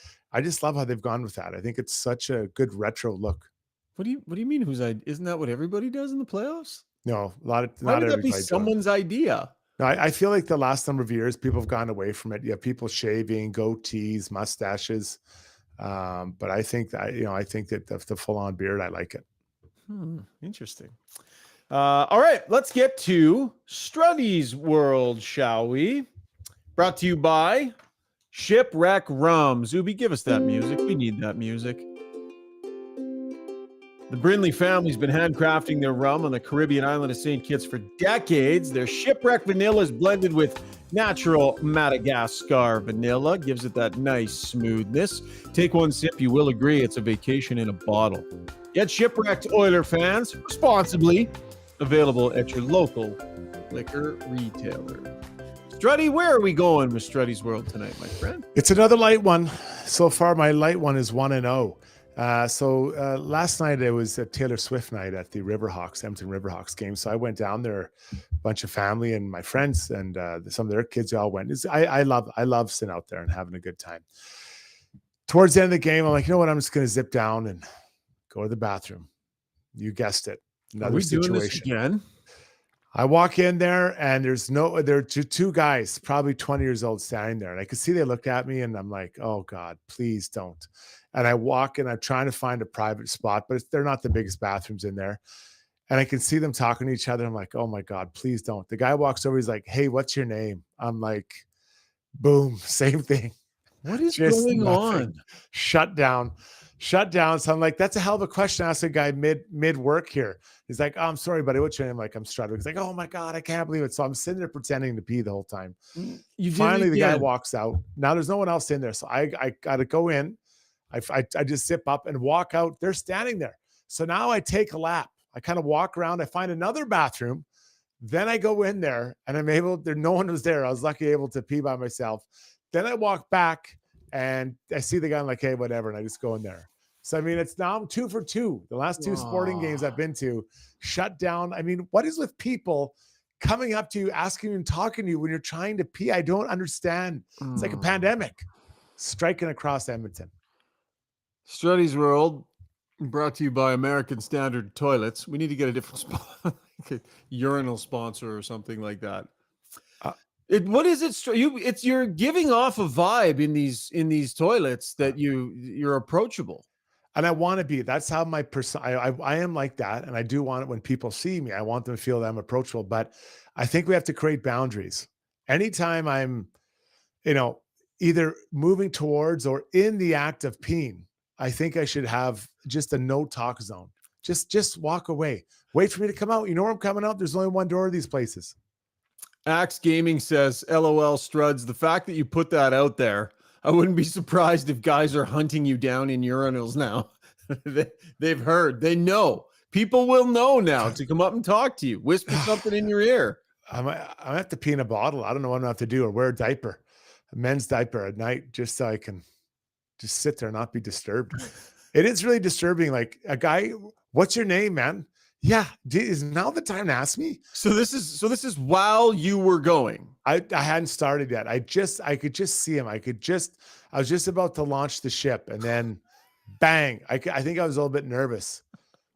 just love how they've gone with that. I think it's such a good retro look. What do you mean whose idea? Isn't that what everybody does in the playoffs? No, Why would that be someone's idea? No, I feel like the last number of years people have gone away from it. Yeah, people shaving, goatees, mustaches. But I think that the full-on beard, I like it. Interesting. All right, let's get to Strudy's World, shall we? Brought to you by Shipwreck Rum. Zuby, give us that music. We need that music. The Brindley family's been handcrafting their rum on the Caribbean island of St. Kitts for decades. Their Shipwreck vanilla is blended with natural Madagascar vanilla. Gives it that nice smoothness. Take one sip, you will agree it's a vacation in a bottle. Get Shipwrecked, Oiler fans, responsibly. Available at your local liquor retailer. Strudy, where are we going with Strudy's World tonight, my friend? It's another light one. So far, my light one is 1-0. So last night it was a Taylor Swift night at the Edmonton Riverhawks game. So I went down there, a bunch of family and my friends and some of their kids all went. I love sitting out there and having a good time. Towards the end of the game, I'm like, you know what? I'm just going to zip down and go to the bathroom. You guessed it. Another situation. Doing this again? I walk in there and there are two guys, probably 20 years old, standing there. And I could see they looked at me and I'm like, oh God, please don't. And I walk and I'm trying to find a private spot, but they're not the biggest bathrooms in there. And I can see them talking to each other. I'm like, oh my God, please don't. The guy walks over. He's like, hey, what's your name? I'm like, boom, same thing. What is going on? Shut down. So I'm like, that's a hell of a question. I asked a guy mid work here. He's like, oh, I'm sorry, buddy. What's your name? I'm like, I'm Strudwick. He's like, oh my God, I can't believe it. So I'm sitting there pretending to pee the whole time. Finally, the guy walks out. Now there's no one else in there. So I got to go in. I just zip up and walk out. They're standing there. So now I take a lap. I kind of walk around. I find another bathroom. Then I go in there and no one was there. I was lucky able to pee by myself. Then I walk back and I see the guy. I'm like, hey, whatever. And I just go in there. So, I mean, it's now I'm 2 for 2. The last two sporting games I've been to shut down. I mean, what is with people coming up to you, asking you and talking to you when you're trying to pee? I don't understand. It's like a pandemic striking across Edmonton. Strudy's World, brought to you by American Standard Toilets. We need to get a different spot, urinal sponsor or something like that. What is it? You're giving off a vibe in these toilets that you're approachable. And I want to be. That's how my person. I am like that, and I do want it when people see me. I want them to feel that I'm approachable. But I think we have to create boundaries. Anytime I'm, either moving towards or in the act of peeing, I think I should have just a no talk zone. Just walk away. Wait for me to come out. You know where I'm coming out? There's only one door to these places. Axe Gaming says, LOL Struds, the fact that you put that out there, I wouldn't be surprised if guys are hunting you down in urinals now. They've heard. They know. People will know now to come up and talk to you. Whisper something in your ear. I might have to pee in a bottle. I don't know what I'm gonna have to do, or wear a diaper, a men's diaper at night, just so I can just sit there and not be disturbed. It is really disturbing. Like a guy, what's your name, man? Yeah. Is now the time to ask me? So this is while you were going. I hadn't started yet. I could just see him. I was just about to launch the ship, and then bang. I think I was a little bit nervous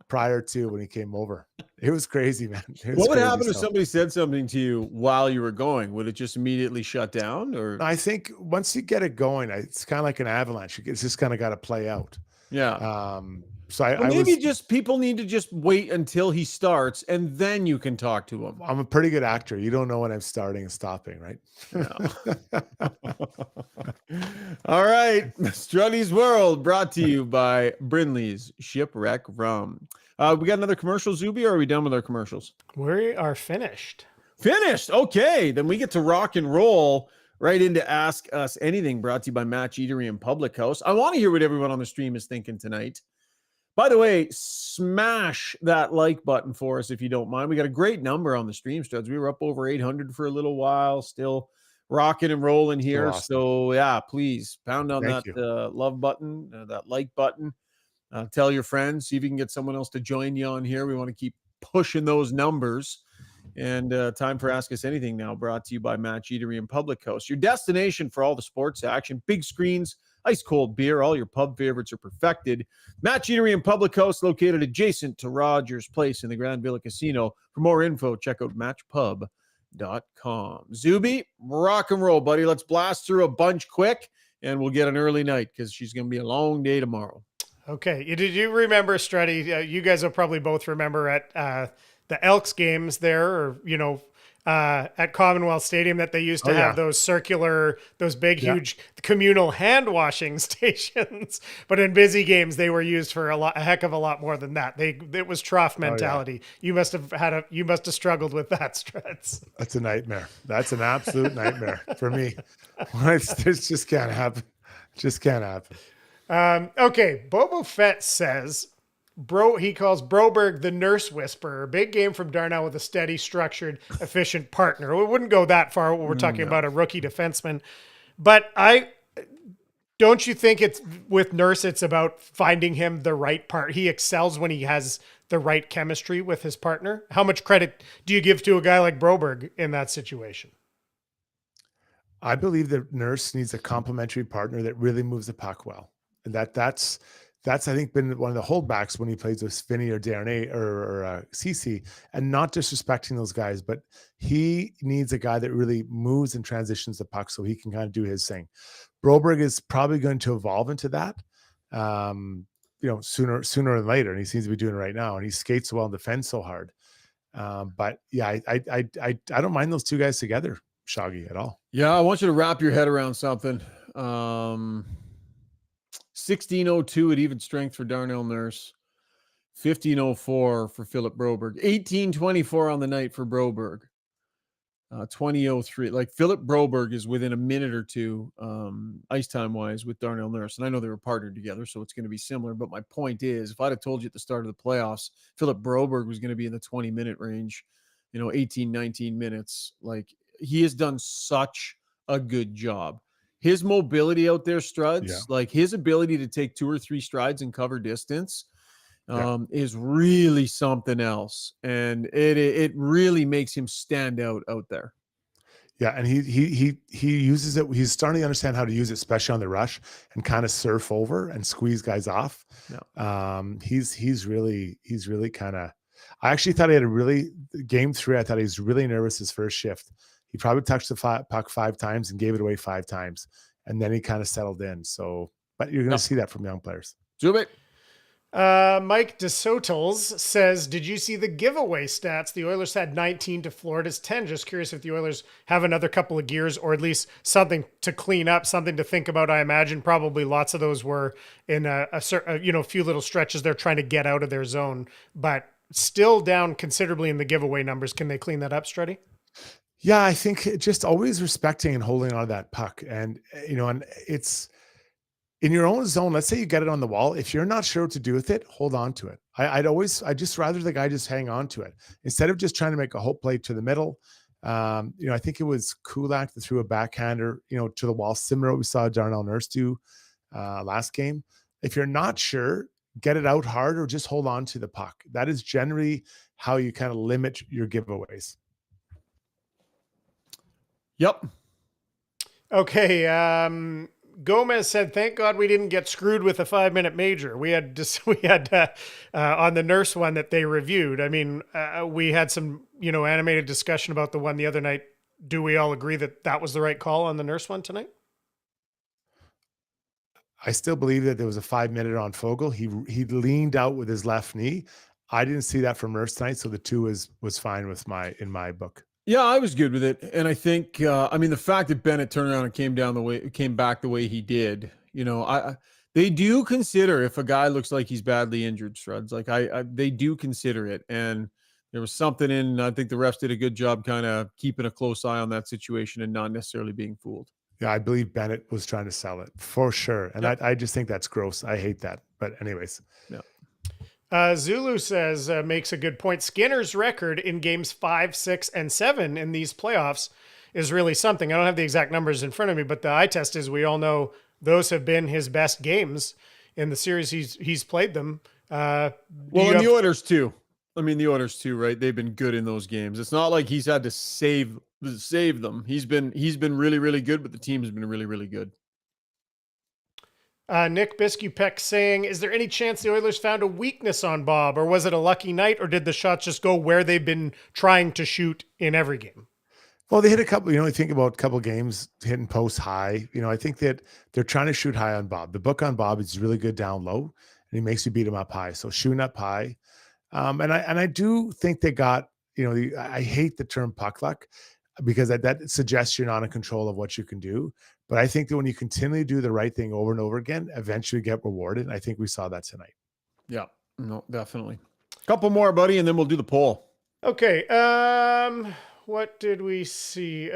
prior to when he came over. It was crazy, man. What would happen if somebody said something to you while you were going? Would it just immediately shut down? Or I think once you get it going, it's kind of like an avalanche. It's just kind of got to play out. Yeah. So I maybe people need to just wait until he starts, and then you can talk to him. I'm a pretty good actor. You don't know when I'm starting and stopping, right? No. All right. Strudy's World brought to you by Brinley's Shipwreck Rum. We got another commercial, Zuby, or are we done with our commercials? We are finished. Finished. Okay. Then we get to rock and roll right into Ask Us Anything, brought to you by Match Eatery and Public House. I want to hear what everyone on the stream is thinking tonight. By the way, smash that like button for us if you don't mind. We got a great number on the stream, Struds. We were up over 800 for a little while, still rocking and rolling here. Awesome. So, yeah, please pound on Thank that love button, that like button. Tell your friends, see if you can get someone else to join you on here. We want to keep pushing those numbers. And time for Ask Us Anything now, brought to you by Match Eatery and Public House. Your destination for all the sports action, big screens, ice cold beer, all your pub favorites are perfected. Match Eatery and Public House, located adjacent to Rogers Place in the Grand Villa Casino. For more info, check out matchpub.com. Zuby, rock and roll, buddy. Let's blast through a bunch quick, and we'll get an early night because she's going to be a long day tomorrow. Okay. Did you remember, Struddy? You guys will probably both remember at the Elks games there, or, at Commonwealth Stadium, that they used to have those big, huge communal hand washing stations. But in busy games, they were used for a heck of a lot more than that. It was trough mentality. You must have struggled with that, Struts. That's a nightmare. That's an absolute nightmare for me. This just can't happen. Just can't happen. Okay. Bobo Fett says, he calls Broberg the nurse whisperer. Big game from Darnell with a steady, structured, efficient partner. We wouldn't go that far when we're talking about a rookie defenseman. But don't you think it's with Nurse, it's about finding him the right part? He excels when he has the right chemistry with his partner. How much credit do you give to a guy like Broberg in that situation? I believe that Nurse needs a complementary partner that really moves the puck well. And that's I think been one of the holdbacks when he plays with Vinny or Darnay or CC, and not disrespecting those guys, but he needs a guy that really moves and transitions the puck so he can kind of do his thing. Broberg is probably going to evolve into that, sooner than later, and he seems to be doing it right now. And he skates well and defends so hard. But yeah, I don't mind those two guys together, Shoggy, at all. Yeah, I want you to wrap your head around something. 1602 at even strength for Darnell Nurse, 1504 for Philip Broberg, 1824 on the night for Broberg, 2003. Like, Philip Broberg is within a minute or two ice time wise with Darnell Nurse, and I know they were partnered together, so it's going to be similar. But my point is, if I'd have told you at the start of the playoffs Philip Broberg was going to be in the 20-minute range, 18, 19 minutes, like, he has done such a good job. His mobility out there, Struds, like his ability to take 2 or 3 strides and cover distance is really something else. And it really makes him stand out there. Yeah, and he uses it. He's starting to understand how to use it, especially on the rush, and kind of surf over and squeeze guys off. Yeah. He's really kind of. I actually thought he had game 3. I thought he was really nervous his first shift. He probably touched the puck 5 times and gave it away 5 times, and then he kind of settled in. So, but you're going to see that from young players. Zoom it. Mike DeSotels says, did you see the giveaway stats? The Oilers had 19 to Florida's 10. Just curious if the Oilers have another couple of gears, or at least something to clean up, something to think about. I imagine probably lots of those were in a few little stretches they're trying to get out of their zone, but still down considerably in the giveaway numbers. Can they clean that up, Struddy? Yeah, I think just always respecting and holding on to that puck. And, and it's in your own zone. Let's say you get it on the wall. If you're not sure what to do with it, hold on to it. I'd just rather the guy just hang on to it instead of just trying to make a hope play to the middle. I think it was Kulak that threw a backhander, to the wall, similar to what we saw Darnell Nurse do last game. If you're not sure, get it out hard or just hold on to the puck. That is generally how you kind of limit your giveaways. Yep. Okay. Gomez said, "Thank God we didn't get screwed with a 5-minute major. We had on the Nurse one that they reviewed. I mean, we had some animated discussion about the one the other night. Do we all agree that was the right call on the Nurse one tonight?" I still believe that there was a 5-minute on Fogel. He leaned out with his left knee. I didn't see that from Nurse tonight, so the 2 was fine in my book. Yeah, I was good with it. And I think, the fact that Bennett turned around and came back the way he did, they do consider if a guy looks like he's badly injured, Struds. Like they do consider it. And there was something I think the refs did a good job kind of keeping a close eye on that situation and not necessarily being fooled. Yeah, I believe Bennett was trying to sell it for sure. And I just think that's gross. I hate that. But anyways. Yeah. Zulu says, makes a good point. Skinner's record in games 5, 6, and 7 in these playoffs is really something. I don't have the exact numbers in front of me, but the eye test is we all know those have been his best games in the series he's played them. The Oilers too. The Oilers too, right? They've been good in those games. It's not like he's had to save them. He's been really, really good, but the team has been really, really good. Nick Biscupeck saying, "Is there any chance the Oilers found a weakness on Bob, or was it a lucky night, or did the shots just go where they've been trying to shoot in every game?" Well, they hit a couple, you think about a couple games hitting post high. I think that they're trying to shoot high on Bob. The book on Bob is really good down low, and he makes you beat him up high. So shooting up high. And I do think they got, I hate the term puck luck because that suggests you're not in control of what you can do. But I think that when you continually do the right thing over and over again, eventually you get rewarded. And I think we saw that tonight. Yeah, no, definitely. A couple more, buddy, and then we'll do the poll. Okay. What did we see?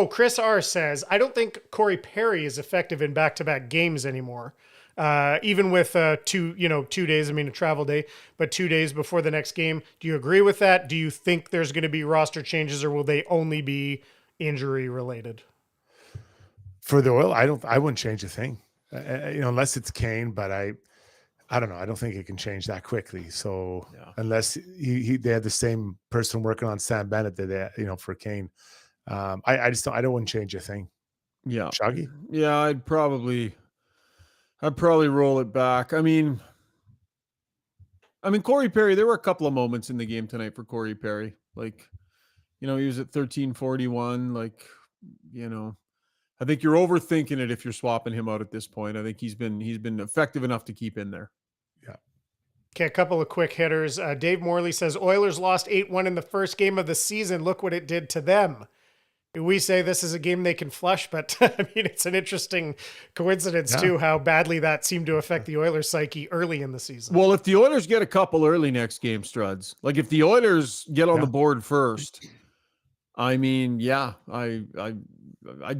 Chris R says, "I don't think Corey Perry is effective in back-to-back games anymore. Even with 2 days, a travel day, but 2 days before the next game. Do you agree with that? Do you think there's going to be roster changes, or will they only be injury related?" For the Oil, I wouldn't change a thing, unless it's Kane, but I don't know. I don't think it can change that quickly. So unless they have the same person working on Sam Bennett that they, for Kane, I wouldn't change a thing. Yeah. Shaggy? Yeah, I'd probably roll it back. Corey Perry, there were a couple of moments in the game tonight for Corey Perry. Like, he was at 1341. Like, I think you're overthinking it if you're swapping him out at this point. I think he's been effective enough to keep in there. Yeah. Okay, a couple of quick hitters. Dave Morley says, "Oilers lost 8-1 in the first game of the season. Look what it did to them." We say this is a game they can flush, but it's an interesting coincidence too, how badly that seemed to affect the Oilers' psyche early in the season. Well, if the Oilers get a couple early next game, Struds, like if the Oilers get on the board first, I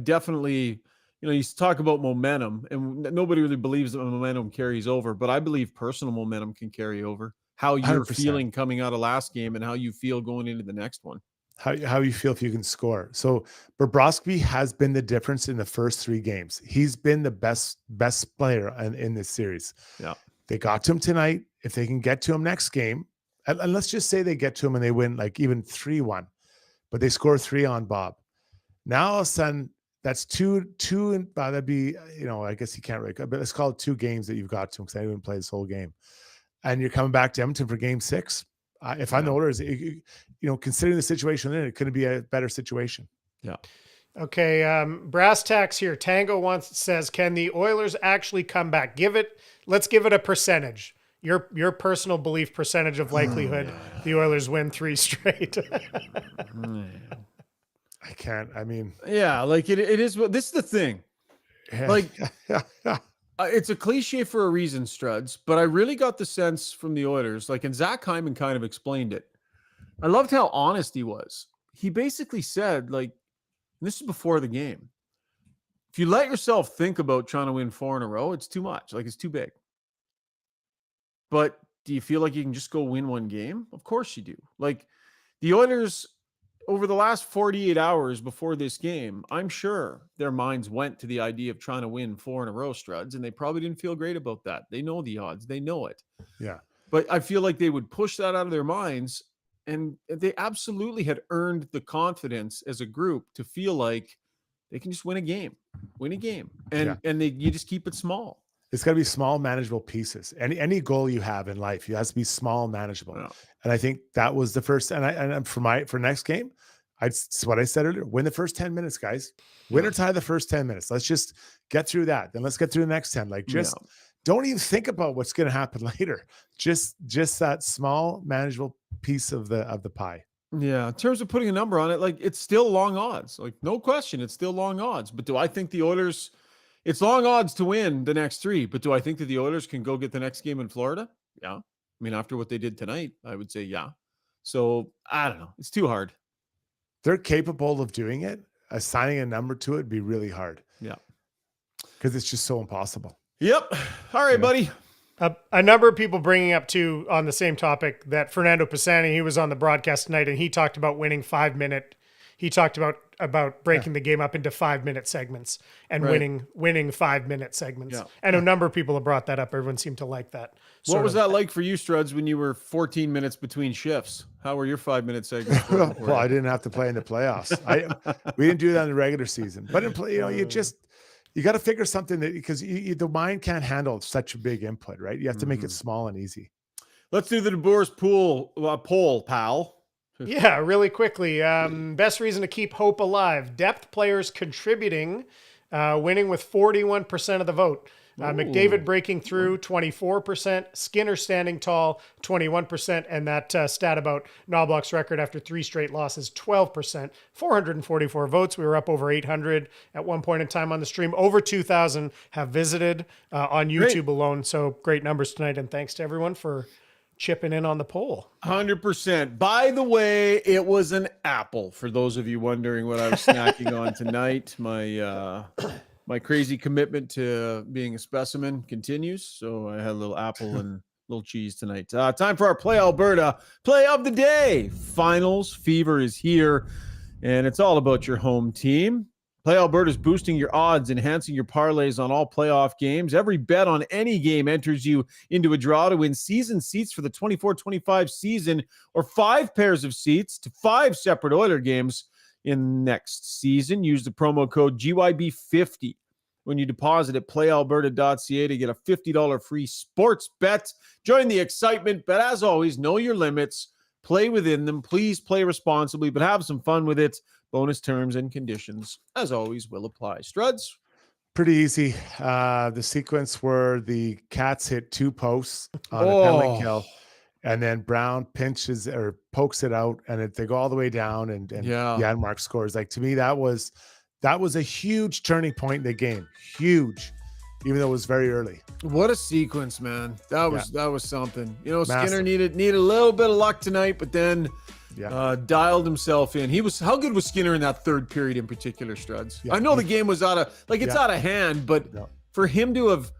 definitely, you talk about momentum, and nobody really believes that momentum carries over, but I believe personal momentum can carry over. How you're 100%. feeling coming out of last game and how you feel going into the next one. How you feel if you can score. So Bobrovsky has been the difference in the first 3 games. He's been the best player in this series. Yeah. They got to him tonight. If they can get to him next game, and let's just say they get to him and they win like even 3-1, but they score 3 on Bob. Now all of a sudden that's two and that'd be, I guess you can't really, but let's call it 2 games that you've got to him because I didn't play this whole game. And you're coming back to Edmonton for game 6. If I'm the Oilers, considering the situation they're in, it couldn't be a better situation. Yeah. Okay. Brass tacks here. Tango says, "Can the Oilers actually come back? Let's give it a percentage. Your personal belief percentage of likelihood the Oilers win 3 straight." I can't. Yeah, like it is. This is the thing. Like, it's a cliche for a reason, Struds, but I really got the sense from the Oilers, and Zach Hyman kind of explained it. I loved how honest he was. He basically said, and this is before the game, if you let yourself think about trying to win 4 in a row, it's too much. It's too big. But do you feel like you can just go win 1 game? Of course you do. The Oilers, over the last 48 hours before this game, I'm sure their minds went to the idea of trying to win 4 in a row, Struds, and they probably didn't feel great about that. They know the odds. They know it. Yeah. But I feel like they would push that out of their minds, and they absolutely had earned the confidence as a group to feel like they can just win a game. And you just keep it small. It's got to be small, manageable pieces. Any goal you have in life, it has to be small, manageable. Yeah. And I think that was the first. And for next game, it's what I said earlier. Win the first 10 minutes, guys. Win or tie the first 10 minutes. Let's just get through that. Then let's get through the next 10. Don't even think about what's going to happen later. Just that small, manageable piece of the pie. Yeah, in terms of putting a number on it, like it's still long odds. Like no question, it's still long odds. But do I think the Oilers? It's long odds to win the next 3, but do I think that the Oilers can go get the next game in Florida? Yeah. I mean, after what they did tonight, I would say yeah. So I don't know. It's too hard. They're capable of doing it. Assigning a number to it would be really hard. Yeah. Because it's just so impossible. Yep. All right, buddy. A number of people bringing up too on the same topic that Fernando Pisani, he was on the broadcast tonight and he talked about winning 5-minute. He talked about breaking the game up into 5-minute segments and winning 5-minute segments. Yeah. And a number of people have brought that up. Everyone seemed to like that. What was that like for you, Struds, when you were 14 minutes between shifts? How were your 5-minute segments? Well, I didn't have to play in the playoffs. We didn't do that in the regular season. But in play, you got to figure something that because the mind can't handle such a big input, right? You have to make it small and easy. Let's do the DeBoer's poll, pal. Yeah, really quickly. Best reason to keep hope alive. Depth players contributing, winning with 41% of the vote. McDavid breaking through, 24%. Skinner standing tall, 21%. And that stat about Knobloch's record after 3 straight losses, 12%. 444 votes. We were up over 800 at one point in time on the stream. Over 2,000 have visited on YouTube alone. So great numbers tonight. And thanks to everyone for chipping in on the poll. 100%. By the way, it was an apple. For those of you wondering what I was snacking on tonight, my crazy commitment to being a specimen continues. So I had a little apple and a little cheese tonight. Time for our Play Alberta play of the day. Finals fever is here, and it's all about your home team. Play Alberta is boosting your odds, enhancing your parlays on all playoff games. Every bet on any game enters you into a draw to win season seats for the 24-25 season or 5 pairs of seats to 5 separate Oiler games in next season. Use the promo code GYB50 when you deposit at playalberta.ca to get a $50 free sports bet. Join the excitement, but as always, know your limits. Play within them. Please play responsibly, but have some fun with it. Bonus terms and conditions, as always, will apply. Struds? Pretty easy. The sequence where the Cats hit 2 posts on a penalty kill, and then Brown pinches or pokes it out, and they go all the way down, and Janmark scores. Like, to me, that was a huge turning point in the game. Huge. Even though it was very early. What a sequence, man. That was something. Massive. Skinner needed a little bit of luck tonight, but then dialed himself in. How good was Skinner in that third period in particular, Struds? Yeah. I know the game was out of hand, but for him to have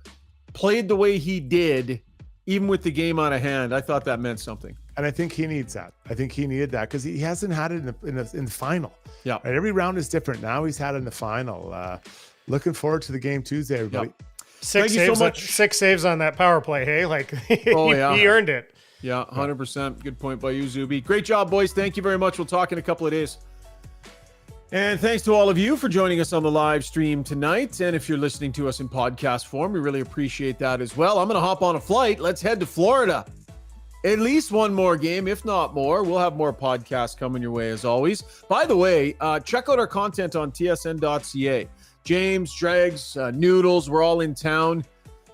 played the way he did, even with the game out of hand, I thought that meant something. And I think he needs that. I think he needed that because he hasn't had it in the final. Yeah. Right? Every round is different. Now he's had it in the final. Looking forward to the game Tuesday, everybody. Yep. Thank you so much. 6 saves on that power play. Hey, he earned it. Yeah, 100%. Good point by you, Zuby. Great job, boys. Thank you very much. We'll talk in a couple of days. And thanks to all of you for joining us on the live stream tonight. And if you're listening to us in podcast form, we really appreciate that as well. I'm going to hop on a flight. Let's head to Florida. At least one more game, if not more. We'll have more podcasts coming your way as always. By the way, check out our content on tsn.ca. James, Dregs, Noodles, we're all in town.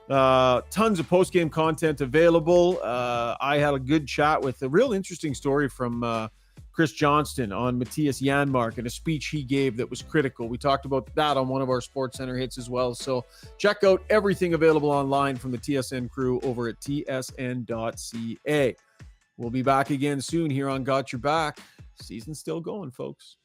Tons of post-game content available. I had a good chat with a real interesting story from Chris Johnston on Matthias Janmark and a speech he gave that was critical. We talked about that on one of our Sports Center hits as well. So check out everything available online from the TSN crew over at tsn.ca. We'll be back again soon here on Got Your Back. Season's still going, folks.